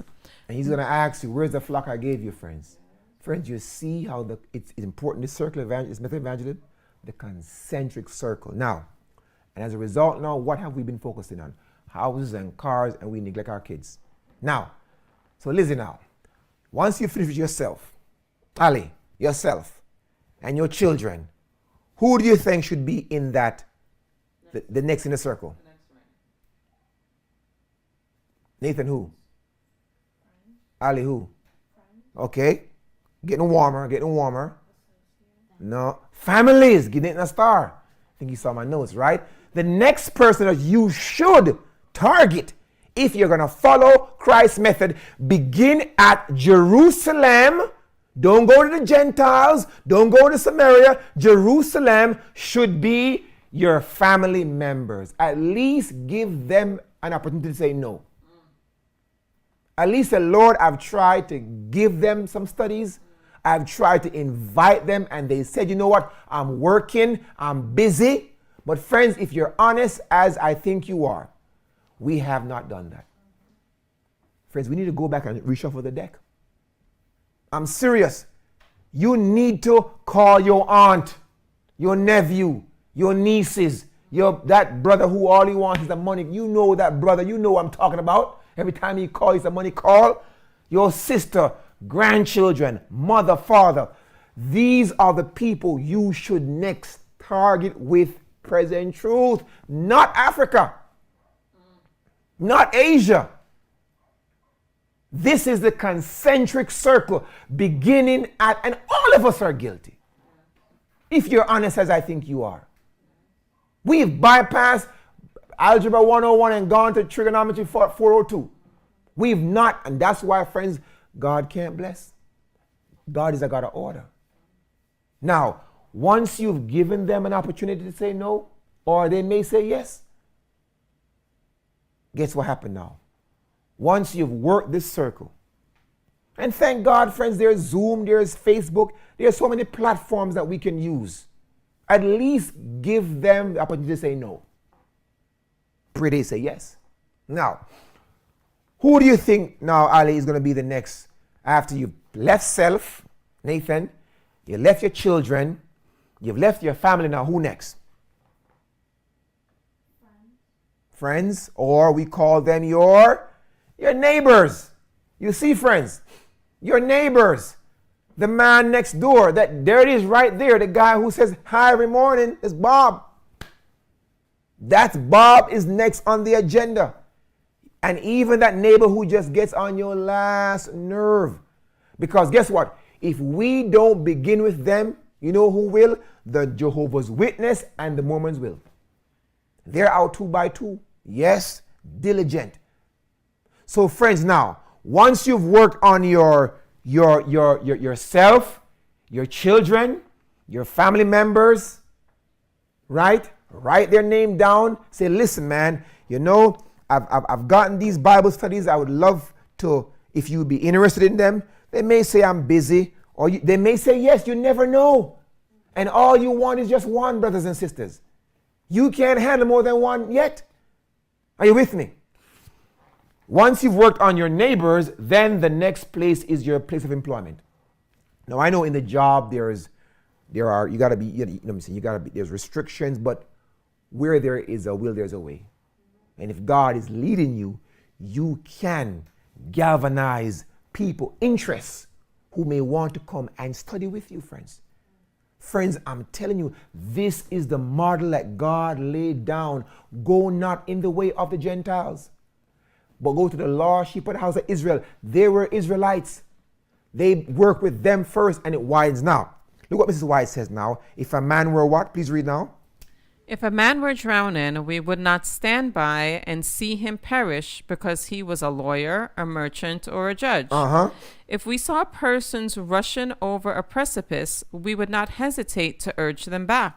And he's going to ask you, where's the flock I gave you, friends? Friends, you see how it's important, this circle of evangelism, method of evangelism, the concentric circle. Now, and as a result now, what have we been focusing on? Houses and cars, and we neglect our kids. Now, so listen now. Once you finish with yourself, Ali, yourself, and your children, who do you think should be in that, the next in the circle? Nathan, who? Ali, who? Okay. Getting warmer. No. Families, getting a star. I think you saw my notes, right? The next person that you should target, if you're going to follow Christ's method, begin at Jerusalem. Don't go to the Gentiles. Don't go to Samaria. Jerusalem should be your family members. At least give them an opportunity to say no. At least the Lord, I've tried to give them some studies. I've tried to invite them and they said, you know what? I'm working. I'm busy. But friends, if you're honest, as I think you are, we have not done that. Friends, we need to go back and reshuffle the deck. I'm serious. You need to call your aunt, your nephew, your nieces, that brother who all he wants is the money. You know that brother. You know what I'm talking about. Every time he calls, it's a money call. Your sister, grandchildren, mother, father. These are the people you should next target with present truth. Not Africa. Not Asia. This is the concentric circle beginning at, and all of us are guilty. If you're honest as I think you are. We've bypassed Algebra 101 and gone to Trigonometry 402. We've not, and that's why, friends, God can't bless. God is a God of order. Now, once you've given them an opportunity to say no, or they may say yes, guess what happened now? Once you've worked this circle, and thank God, friends, there's Zoom, there's Facebook, there's so many platforms that we can use. At least give them the opportunity to say no. Pray they say yes. Now, who do you think now, Ali, is going to be the next? After you've left self, Nathan, you left your children, you've left your family, now who next? Friends, or we call them your neighbors. You see, friends, your neighbors. The man next door, there it is right there, the guy who says hi every morning is Bob. That's Bob is next on the agenda. And even that neighbor who just gets on your last nerve. Because guess what? If we don't begin with them, you know who will? The Jehovah's Witness and the Mormons will. They're out 2 by 2. Yes, diligent. So friends, now, once you've worked on yourself, your children, your family members, right? Write their name down. Say, listen, man, you know, I've gotten these Bible studies. I would love to, if you'd be interested in them. They may say I'm busy, or they may say yes. You never know. And all you want is just one, brothers and sisters. You can't handle more than one yet. Are you with me? Once you've worked on your neighbors, then the next place is your place of employment. Now I know in the job there's restrictions, but where there is a will, there's a way. And if God is leading you, you can galvanize people, interests, who may want to come and study with you, friends. Friends, I'm telling you, this is the model that God laid down. Go not in the way of the Gentiles, but go to the lost sheep of the house of Israel. They were Israelites. They work with them first, and it widens now. Look what Mrs. White says now. If a man were what? Please read now. If a man were drowning, we would not stand by and see him perish because he was a lawyer, a merchant, or a judge. If we saw persons rushing over a precipice, we would not hesitate to urge them back.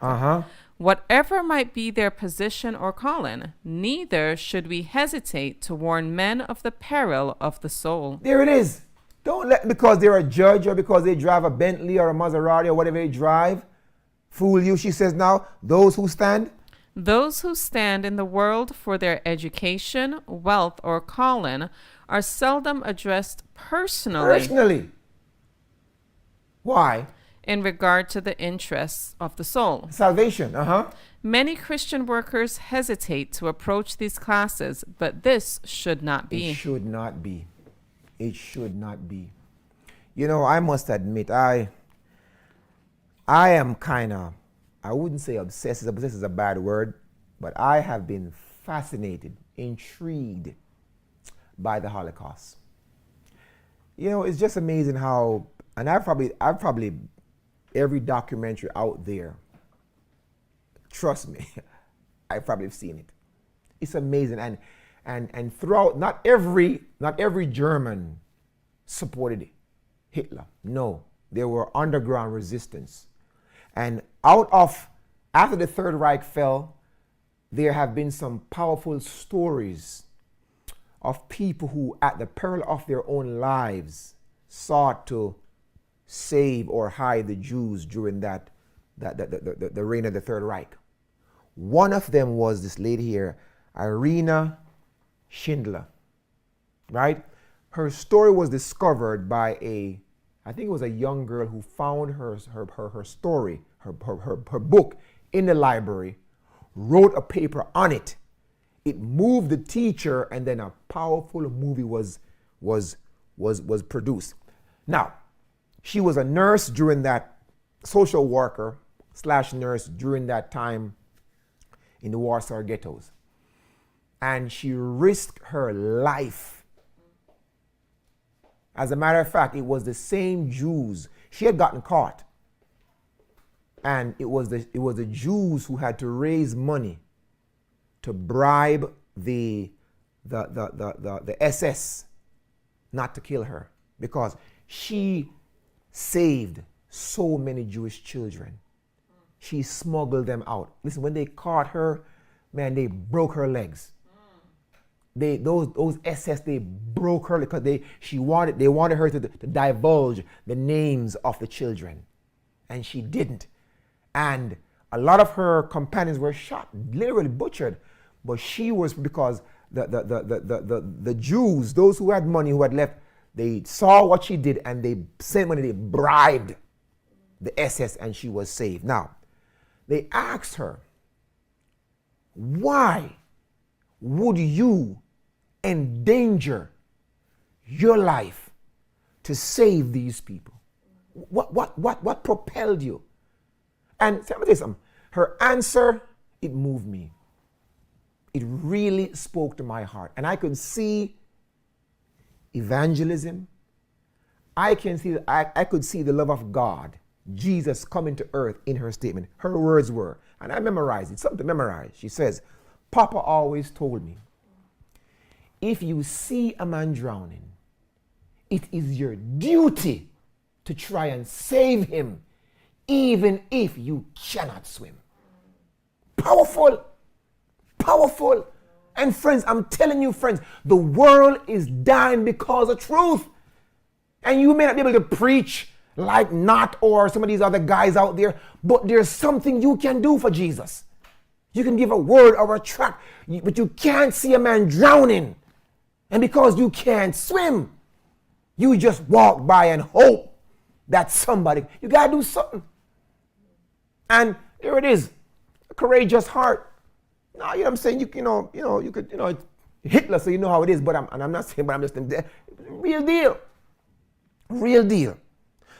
Whatever might be their position or calling, neither should we hesitate to warn men of the peril of the soul. There it is. Don't let, because they're a judge or because they drive a Bentley or a Maserati or whatever they drive, fool you. She says now, those who stand in the world for their education, wealth, or calling are seldom addressed personally. Why? In regard to the interests of the soul. Salvation, Many Christian workers hesitate to approach these classes, but this should not be. It should not be. It should not be. You know, I must admit, I am kind of, I wouldn't say obsessed. Obsessed is a bad word, but I have been fascinated, intrigued by the Holocaust. You know, it's just amazing how, and I've probably every documentary out there, trust me, I've probably seen it. It's amazing, and throughout, not every German supported Hitler. No, there were underground resistance. And after the Third Reich fell, there have been some powerful stories of people who, at the peril of their own lives, sought to save or hide the Jews during the reign of the Third Reich. One of them was this lady here, Irina Schindler, right? Her story was discovered by I think it was a young girl who found her story, her book in the library, wrote a paper on it. It moved the teacher, and then a powerful movie was produced. Now, she was a nurse during that, social worker / nurse during that time in the Warsaw ghettos. And she risked her life. As a matter of fact, it was the same Jews. She had gotten caught. And it was the Jews who had to raise money to bribe the SS not to kill her, because she saved so many Jewish children. She smuggled them out. Listen, when they caught her, man, they broke her legs. those SS, they broke her because they wanted her to divulge the names of the children, and she didn't. And a lot of her companions were shot, literally butchered, but she was, because the Jews, those who had money, who had left, they saw what she did and they sent money, they bribed the SS, and she was saved. Now, they asked her, why would you endanger your life to save these people? What propelled you? And let me tell you something. Her answer, it moved me. It really spoke to my heart. And I could see evangelism. I could see the love of God, Jesus coming to earth in her statement. Her words were, and I memorized it, something to memorize. She says, Papa always told me, if you see a man drowning, it is your duty to try and save him, even if you cannot swim. Powerful. Powerful. And friends, I'm telling you, friends, the world is dying because of truth. And you may not be able to preach like Not or some of these other guys out there, but there's something you can do for Jesus. You can give a word or a tract, but you can't see a man drowning. And because you can't swim, you just walk by and hope that somebody, you got to do something. And here it is, a courageous heart. Now, you know what I'm saying? You could, Hitler, so you know how it is, but I'm not saying, but I'm just, real deal. Real deal.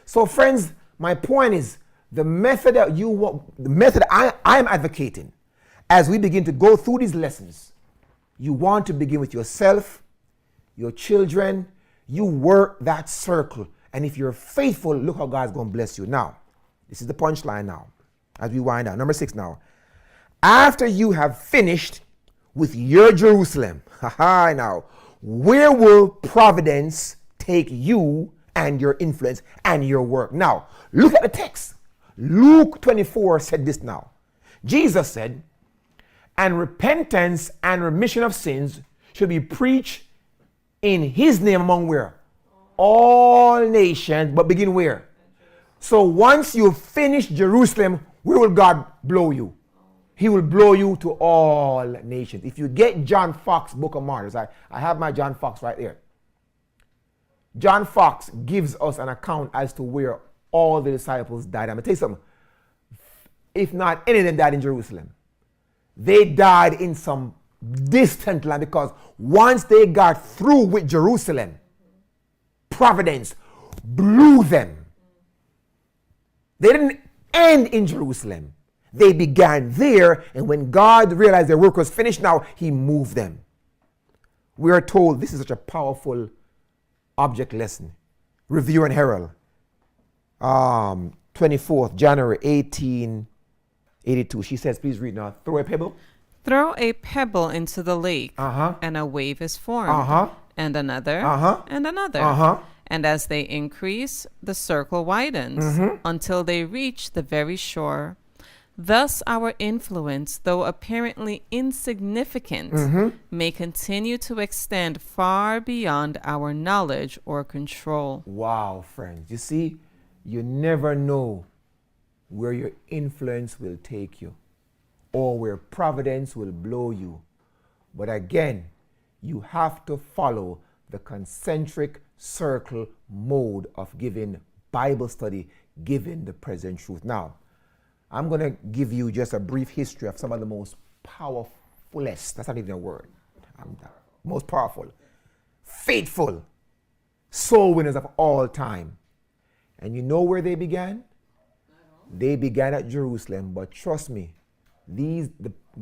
So friends, my point is, the method I am advocating as we begin to go through these lessons, you want to begin with yourself, your children, you work that circle. And if you're faithful, look how God's going to bless you. Now, this is the punchline now, as we wind down. Number 6 now. After you have finished with your Jerusalem, now, where will providence take you and your influence and your work? Now, look at the text. Luke 24 said this now. Jesus said, and repentance and remission of sins should be preached in his name among where? All nations, but begin where? So once you finish Jerusalem, where will God blow you? He will blow you to all nations. If you get John Fox, Book of Martyrs, I have my John Fox right there. John Fox gives us an account as to where all the disciples died. I'm going to tell you something. If not any of them died in Jerusalem, they died in some distant land, because once they got through with Jerusalem, providence blew them. They didn't end in Jerusalem. They began there, and when God realized their work was finished now, he moved them. We are told, this is such a powerful object lesson. Review and Herald, 24th January 1882. She says, please read now. Throw a pebble. Throw a pebble into the lake, and a wave is formed, and another, and another. And as they increase, the circle widens until they reach the very shore. Thus, our influence, though apparently insignificant, may continue to extend far beyond our knowledge or control. Wow, friends. You see, you never know where your influence will take you or where providence will blow you. But again, you have to follow the concentric circle mode of giving Bible study, giving the present truth. Now, I'm going to give you just a brief history of some of the most powerfulest, that's not even a word, most powerful, faithful soul winners of all time. And you know where they began? They began at Jerusalem, but trust me,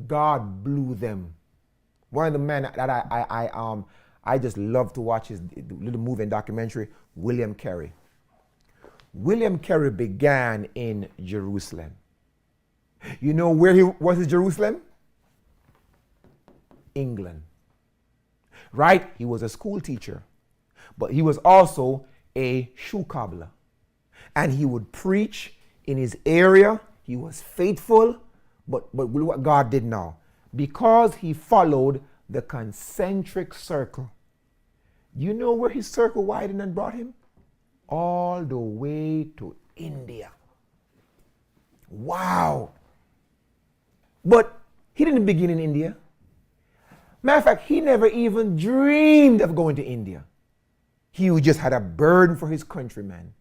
God blew them. One of the men that I just love to watch his little movie and documentary, William Carey. William Carey began in Jerusalem. You know where he was in Jerusalem? England. Right? He was a school teacher, but he was also a shoe cobbler. And he would preach in his area. He was faithful, but look what God did now. Because he followed The concentric circle. You know where his circle widened and brought him? All the way to India. Wow. But he didn't begin in India. Matter of fact, he never even dreamed of going to India. He just had a burden for his countrymen.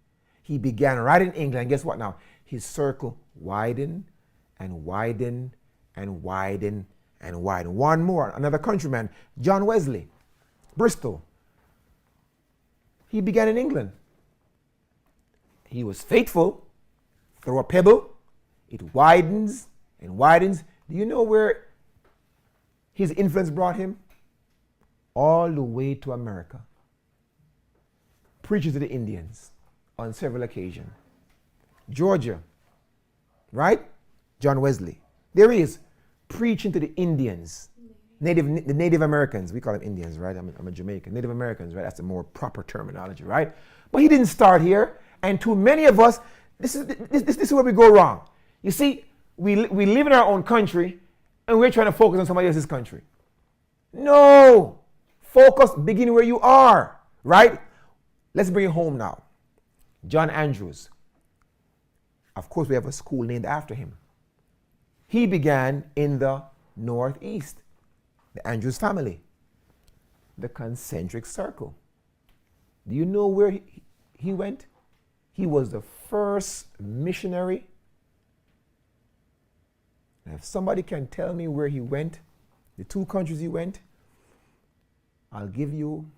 He began right in England. And guess what now? His circle widened and widened and widened and widened. One more, another countryman, John Wesley, Bristol. He began in England. He was faithful. Throw a pebble, it widens and widens. Do you know where his influence brought him? All the way to America. Preaches to the Indians on several occasions. Georgia, right? John Wesley. There he is, preaching to the Indians, the Native Americans. We call them Indians, right? I'm a Jamaican. Native Americans, right? That's a more proper terminology, right? But he didn't start here. And too many of us, this is where we go wrong. You see, we live in our own country, and we're trying to focus on somebody else's country. No! Focus, begin where you are, right? Let's bring it home now. John Andrews. Of course, we have a school named after him. He began in the Northeast, the Andrews family, the concentric circle. Do you know where he went? He was the first missionary. And if somebody can tell me where he went, the 2 countries he went, I'll give you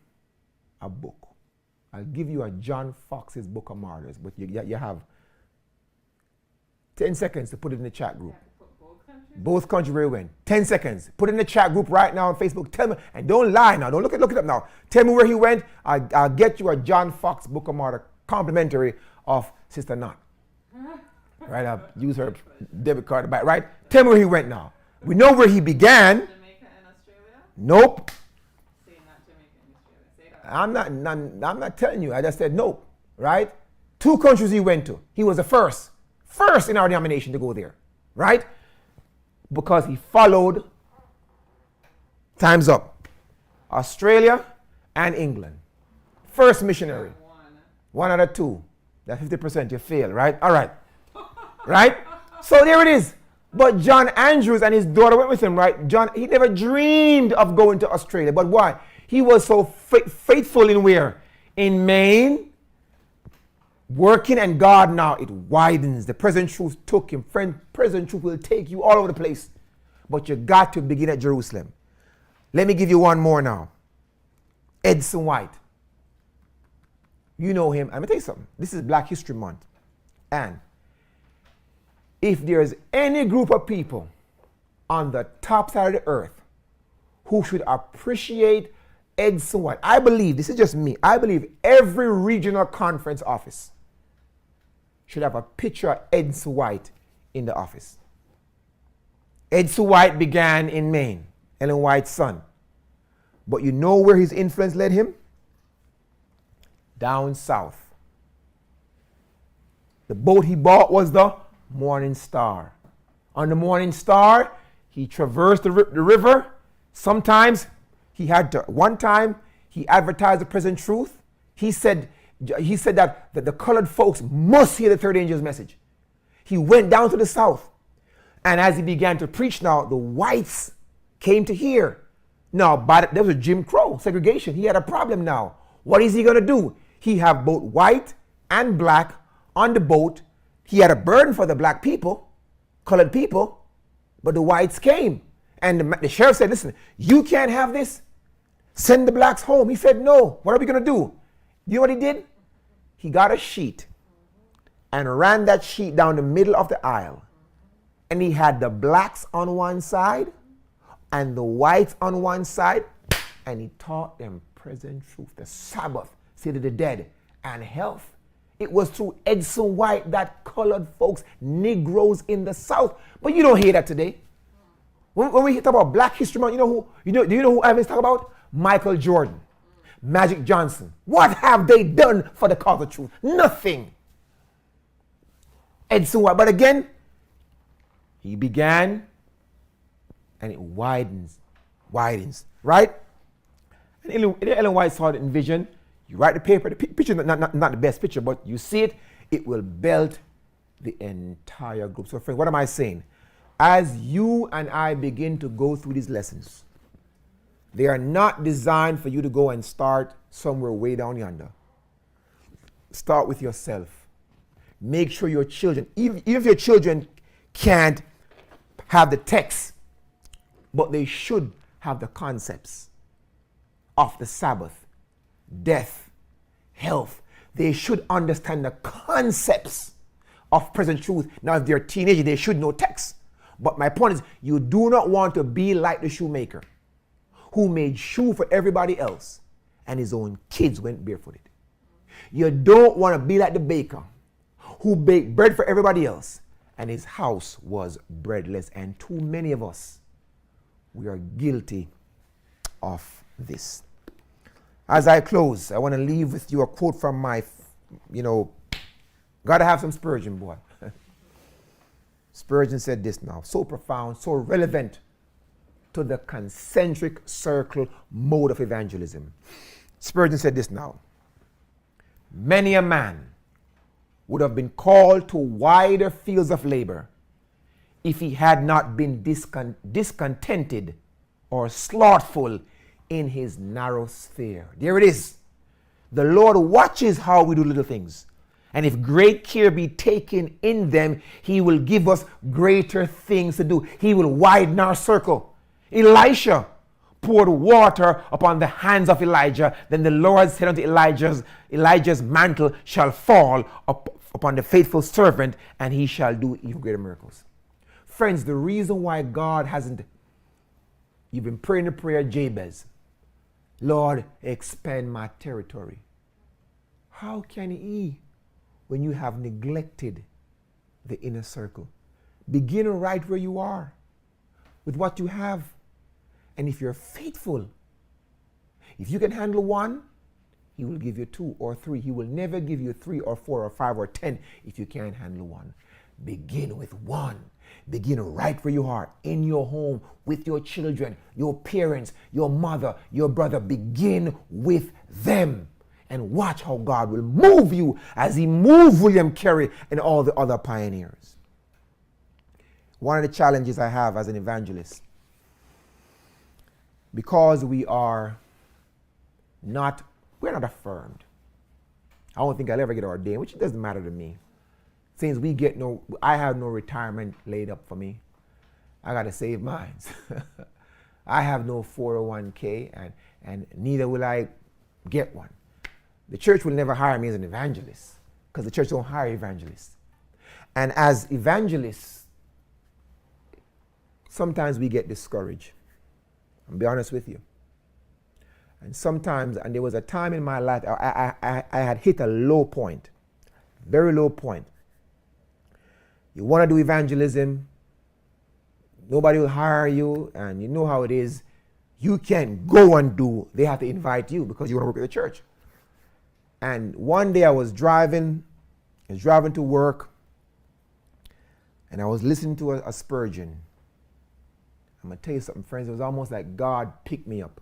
a book. I'll give you a John Fox's Book of Martyrs, but you have 10 seconds to put it in the chat group. Both countries where he went. 10 seconds. Put it in the chat group right now on Facebook. Tell me, and don't lie now. Don't look it up now. Tell me where he went. I'll get you a John Fox Book of Martyrs complimentary of Sister Knott. Right? I'll use her debit card to buy it, right? Tell me where he went now. We know where he began. Jamaica and Australia? Nope. Say not Jamaica and Australia. Say that. I'm not telling you. I just said nope. Right? 2 countries he went to. He was the first in our denomination to go there. Right? Because he followed. Time's up. Australia and England. First missionary. 1 out of 2. That's 50%. You fail, right? All right. Right? So there it is. But John Andrews and his daughter went with him, right? John, he never dreamed of going to Australia. But why? He was so faithful in where? In Maine. Working, and God now, it widens. The present truth took him. Friend, present truth will take you all over the place. But you got to begin at Jerusalem. Let me give you one more now. Edson White. You know him. I'm going to tell you something. This is Black History Month. And if there's any group of people on the top side of the earth who should appreciate Edson White, I believe, this is just me, I believe every regional conference office should have a picture of Edson White in the office. Edson White began in Maine, Ellen White's son. But you know where his influence led him? Down south. The boat he bought was the Morning Star. On the Morning Star, he traversed the river. Sometimes he had to, one time he advertised the present truth. He said that the colored folks must hear the third angel's message. He went down to the south. And as he began to preach now, the whites came to hear. Now, there was a Jim Crow segregation. He had a problem now. What is he going to do? He have both white and black on the boat. He had a burden for the black people, colored people, but the whites came. And the sheriff said, listen, you can't have this. Send the blacks home. He said, no. What are we going to do? You know what he did? He got a sheet and ran that sheet down the middle of the aisle. And he had the blacks on one side and the whites on one side. And he taught them present truth, the Sabbath, City of the Dead, and health. It was through Edson White that colored folks, Negroes in the South. But you don't hear that today. When we talk about Black History Month, do you know who Evans talk about? Michael Jordan, Magic Johnson. What have they done for the cause of truth? Nothing. Edson White. But again, he began and it widens, widens, right? And Ellen White saw it in vision. You write the paper, the picture, not the best picture, but you see it, it will belt the entire group. So friends, what am I saying? As you and I begin to go through these lessons, they are not designed for you to go and start somewhere way down yonder. Start with yourself. Make sure your children, even if your children can't have the text, but they should have the concepts of the Sabbath, death, health. They should understand the concepts of present truth. Now, if they're teenagers, they should know text. But my point is, you do not want to be like the shoemaker who made shoe for everybody else and his own kids went barefooted. You don't want to be like the baker who baked bread for everybody else and his house was breadless. And too many of us, we are guilty of this. As I close, I want to leave with you a quote from my, gotta have some Spurgeon, boy. Spurgeon said this now, so profound, so relevant to the concentric circle mode of evangelism. Spurgeon said this now, many a man would have been called to wider fields of labor if he had not been discontented or slothful in his narrow sphere. There it is. The Lord watches how we do little things. And if great care be taken in them, he will give us greater things to do. He will widen our circle. Elisha poured water upon the hands of Elijah. Then the Lord said unto Elijah's mantle shall fall upon the faithful servant, and he shall do even greater miracles. Friends, the reason why God hasn't, you've been praying the prayer Jabez, Lord, expand my territory. How can he when you have neglected the inner circle? Begin right where you are with what you have. And if you're faithful, if you can handle one, he will give you 2 or 3. He will never give you 3 or 4 or 5 or 10 if you can't handle one. Begin with one. Begin right where you are, in your home, with your children, your parents, your mother, your brother. Begin with them and watch how God will move you as he moved William Carey and all the other pioneers. One of the challenges I have as an evangelist, because we're not affirmed. I don't think I'll ever get ordained, which doesn't matter to me. Since I have no retirement laid up for me. I got to save mine. I have no 401k and neither will I get one. The church will never hire me as an evangelist because the church don't hire evangelists. And as evangelists, sometimes we get discouraged. I'll be honest with you. And sometimes, and there was a time in my life, I had hit a low point, very low point. You want to do evangelism, nobody will hire you, and you know how it is. You can't go and do, they have to invite you because you want to work at the church. And one day I was driving to work, and I was listening to a Spurgeon. I'm going to tell you something, friends. It was almost like God picked me up.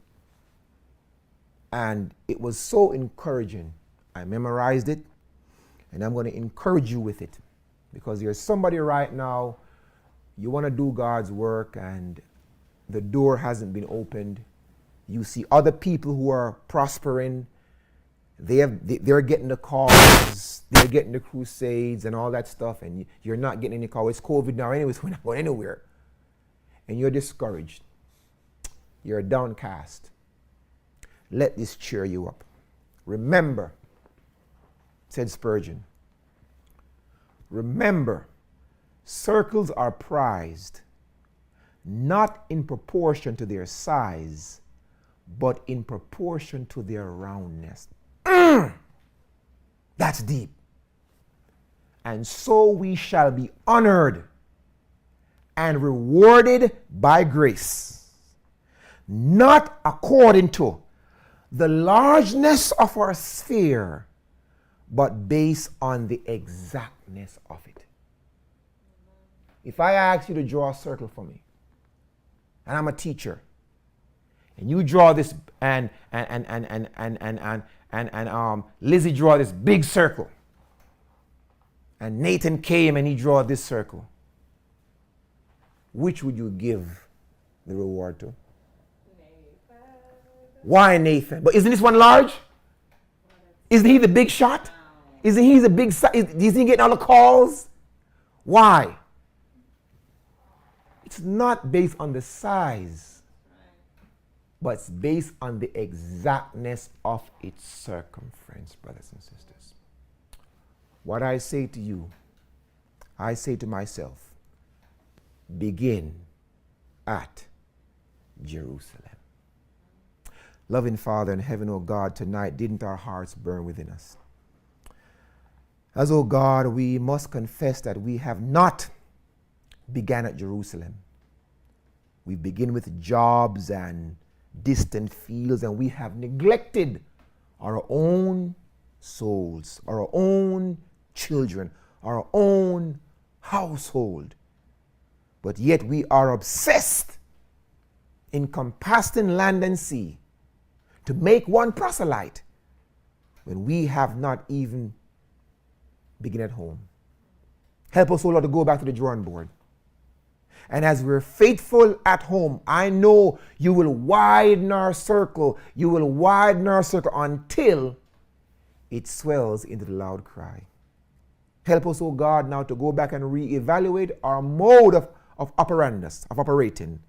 And it was so encouraging. I memorized it, and I'm going to encourage you with it. Because there's somebody right now, you want to do God's work, and the door hasn't been opened. You see other people who are prospering. They're getting the calls, they're getting the crusades and all that stuff, and you're not getting any call. It's COVID now anyways, we're not going anywhere. And you're discouraged. You're downcast. Let this cheer you up. Remember, said Spurgeon, remember, circles are prized not in proportion to their size, but in proportion to their roundness. That's deep. And so we shall be honored and rewarded by grace, not according to the largeness of our sphere, but based on the exactness of it. If I ask you to draw a circle for me, and I'm a teacher, and you draw this, and Lizzie draw this big circle, and Nathan came and he draw this circle, which would you give the reward to? Nathan. Why Nathan? But isn't this one large? Isn't he the big shot? Isn't he the big? Isn't he getting all the calls? Why? It's not based on the size, but it's based on the exactness of its circumference, brothers and sisters. What I say to you, I say to myself, begin at Jerusalem. Loving Father in heaven, O God, tonight, didn't our hearts burn within us? As, O God, we must confess that we have not began at Jerusalem. We begin with jobs and distant fields, and we have neglected our own souls, our own children, our own household. But yet we are obsessed in compassing land and sea to make one proselyte when we have not even begun at home. Help us, O Lord, to go back to the drawing board. And as we're faithful at home, I know you will widen our circle. You will widen our circle until it swells into the loud cry. Help us, O God, now to go back and reevaluate our mode of operating,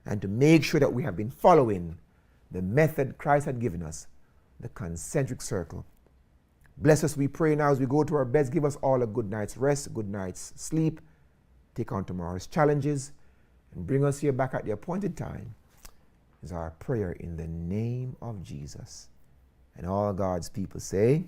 and to make sure that we have been following the method Christ had given us, the concentric circle. Bless us, we pray now as we go to our beds. Give us all a good night's rest, good night's sleep. Take on tomorrow's challenges and bring us here back at the appointed time is our prayer in the name of Jesus. And all God's people say,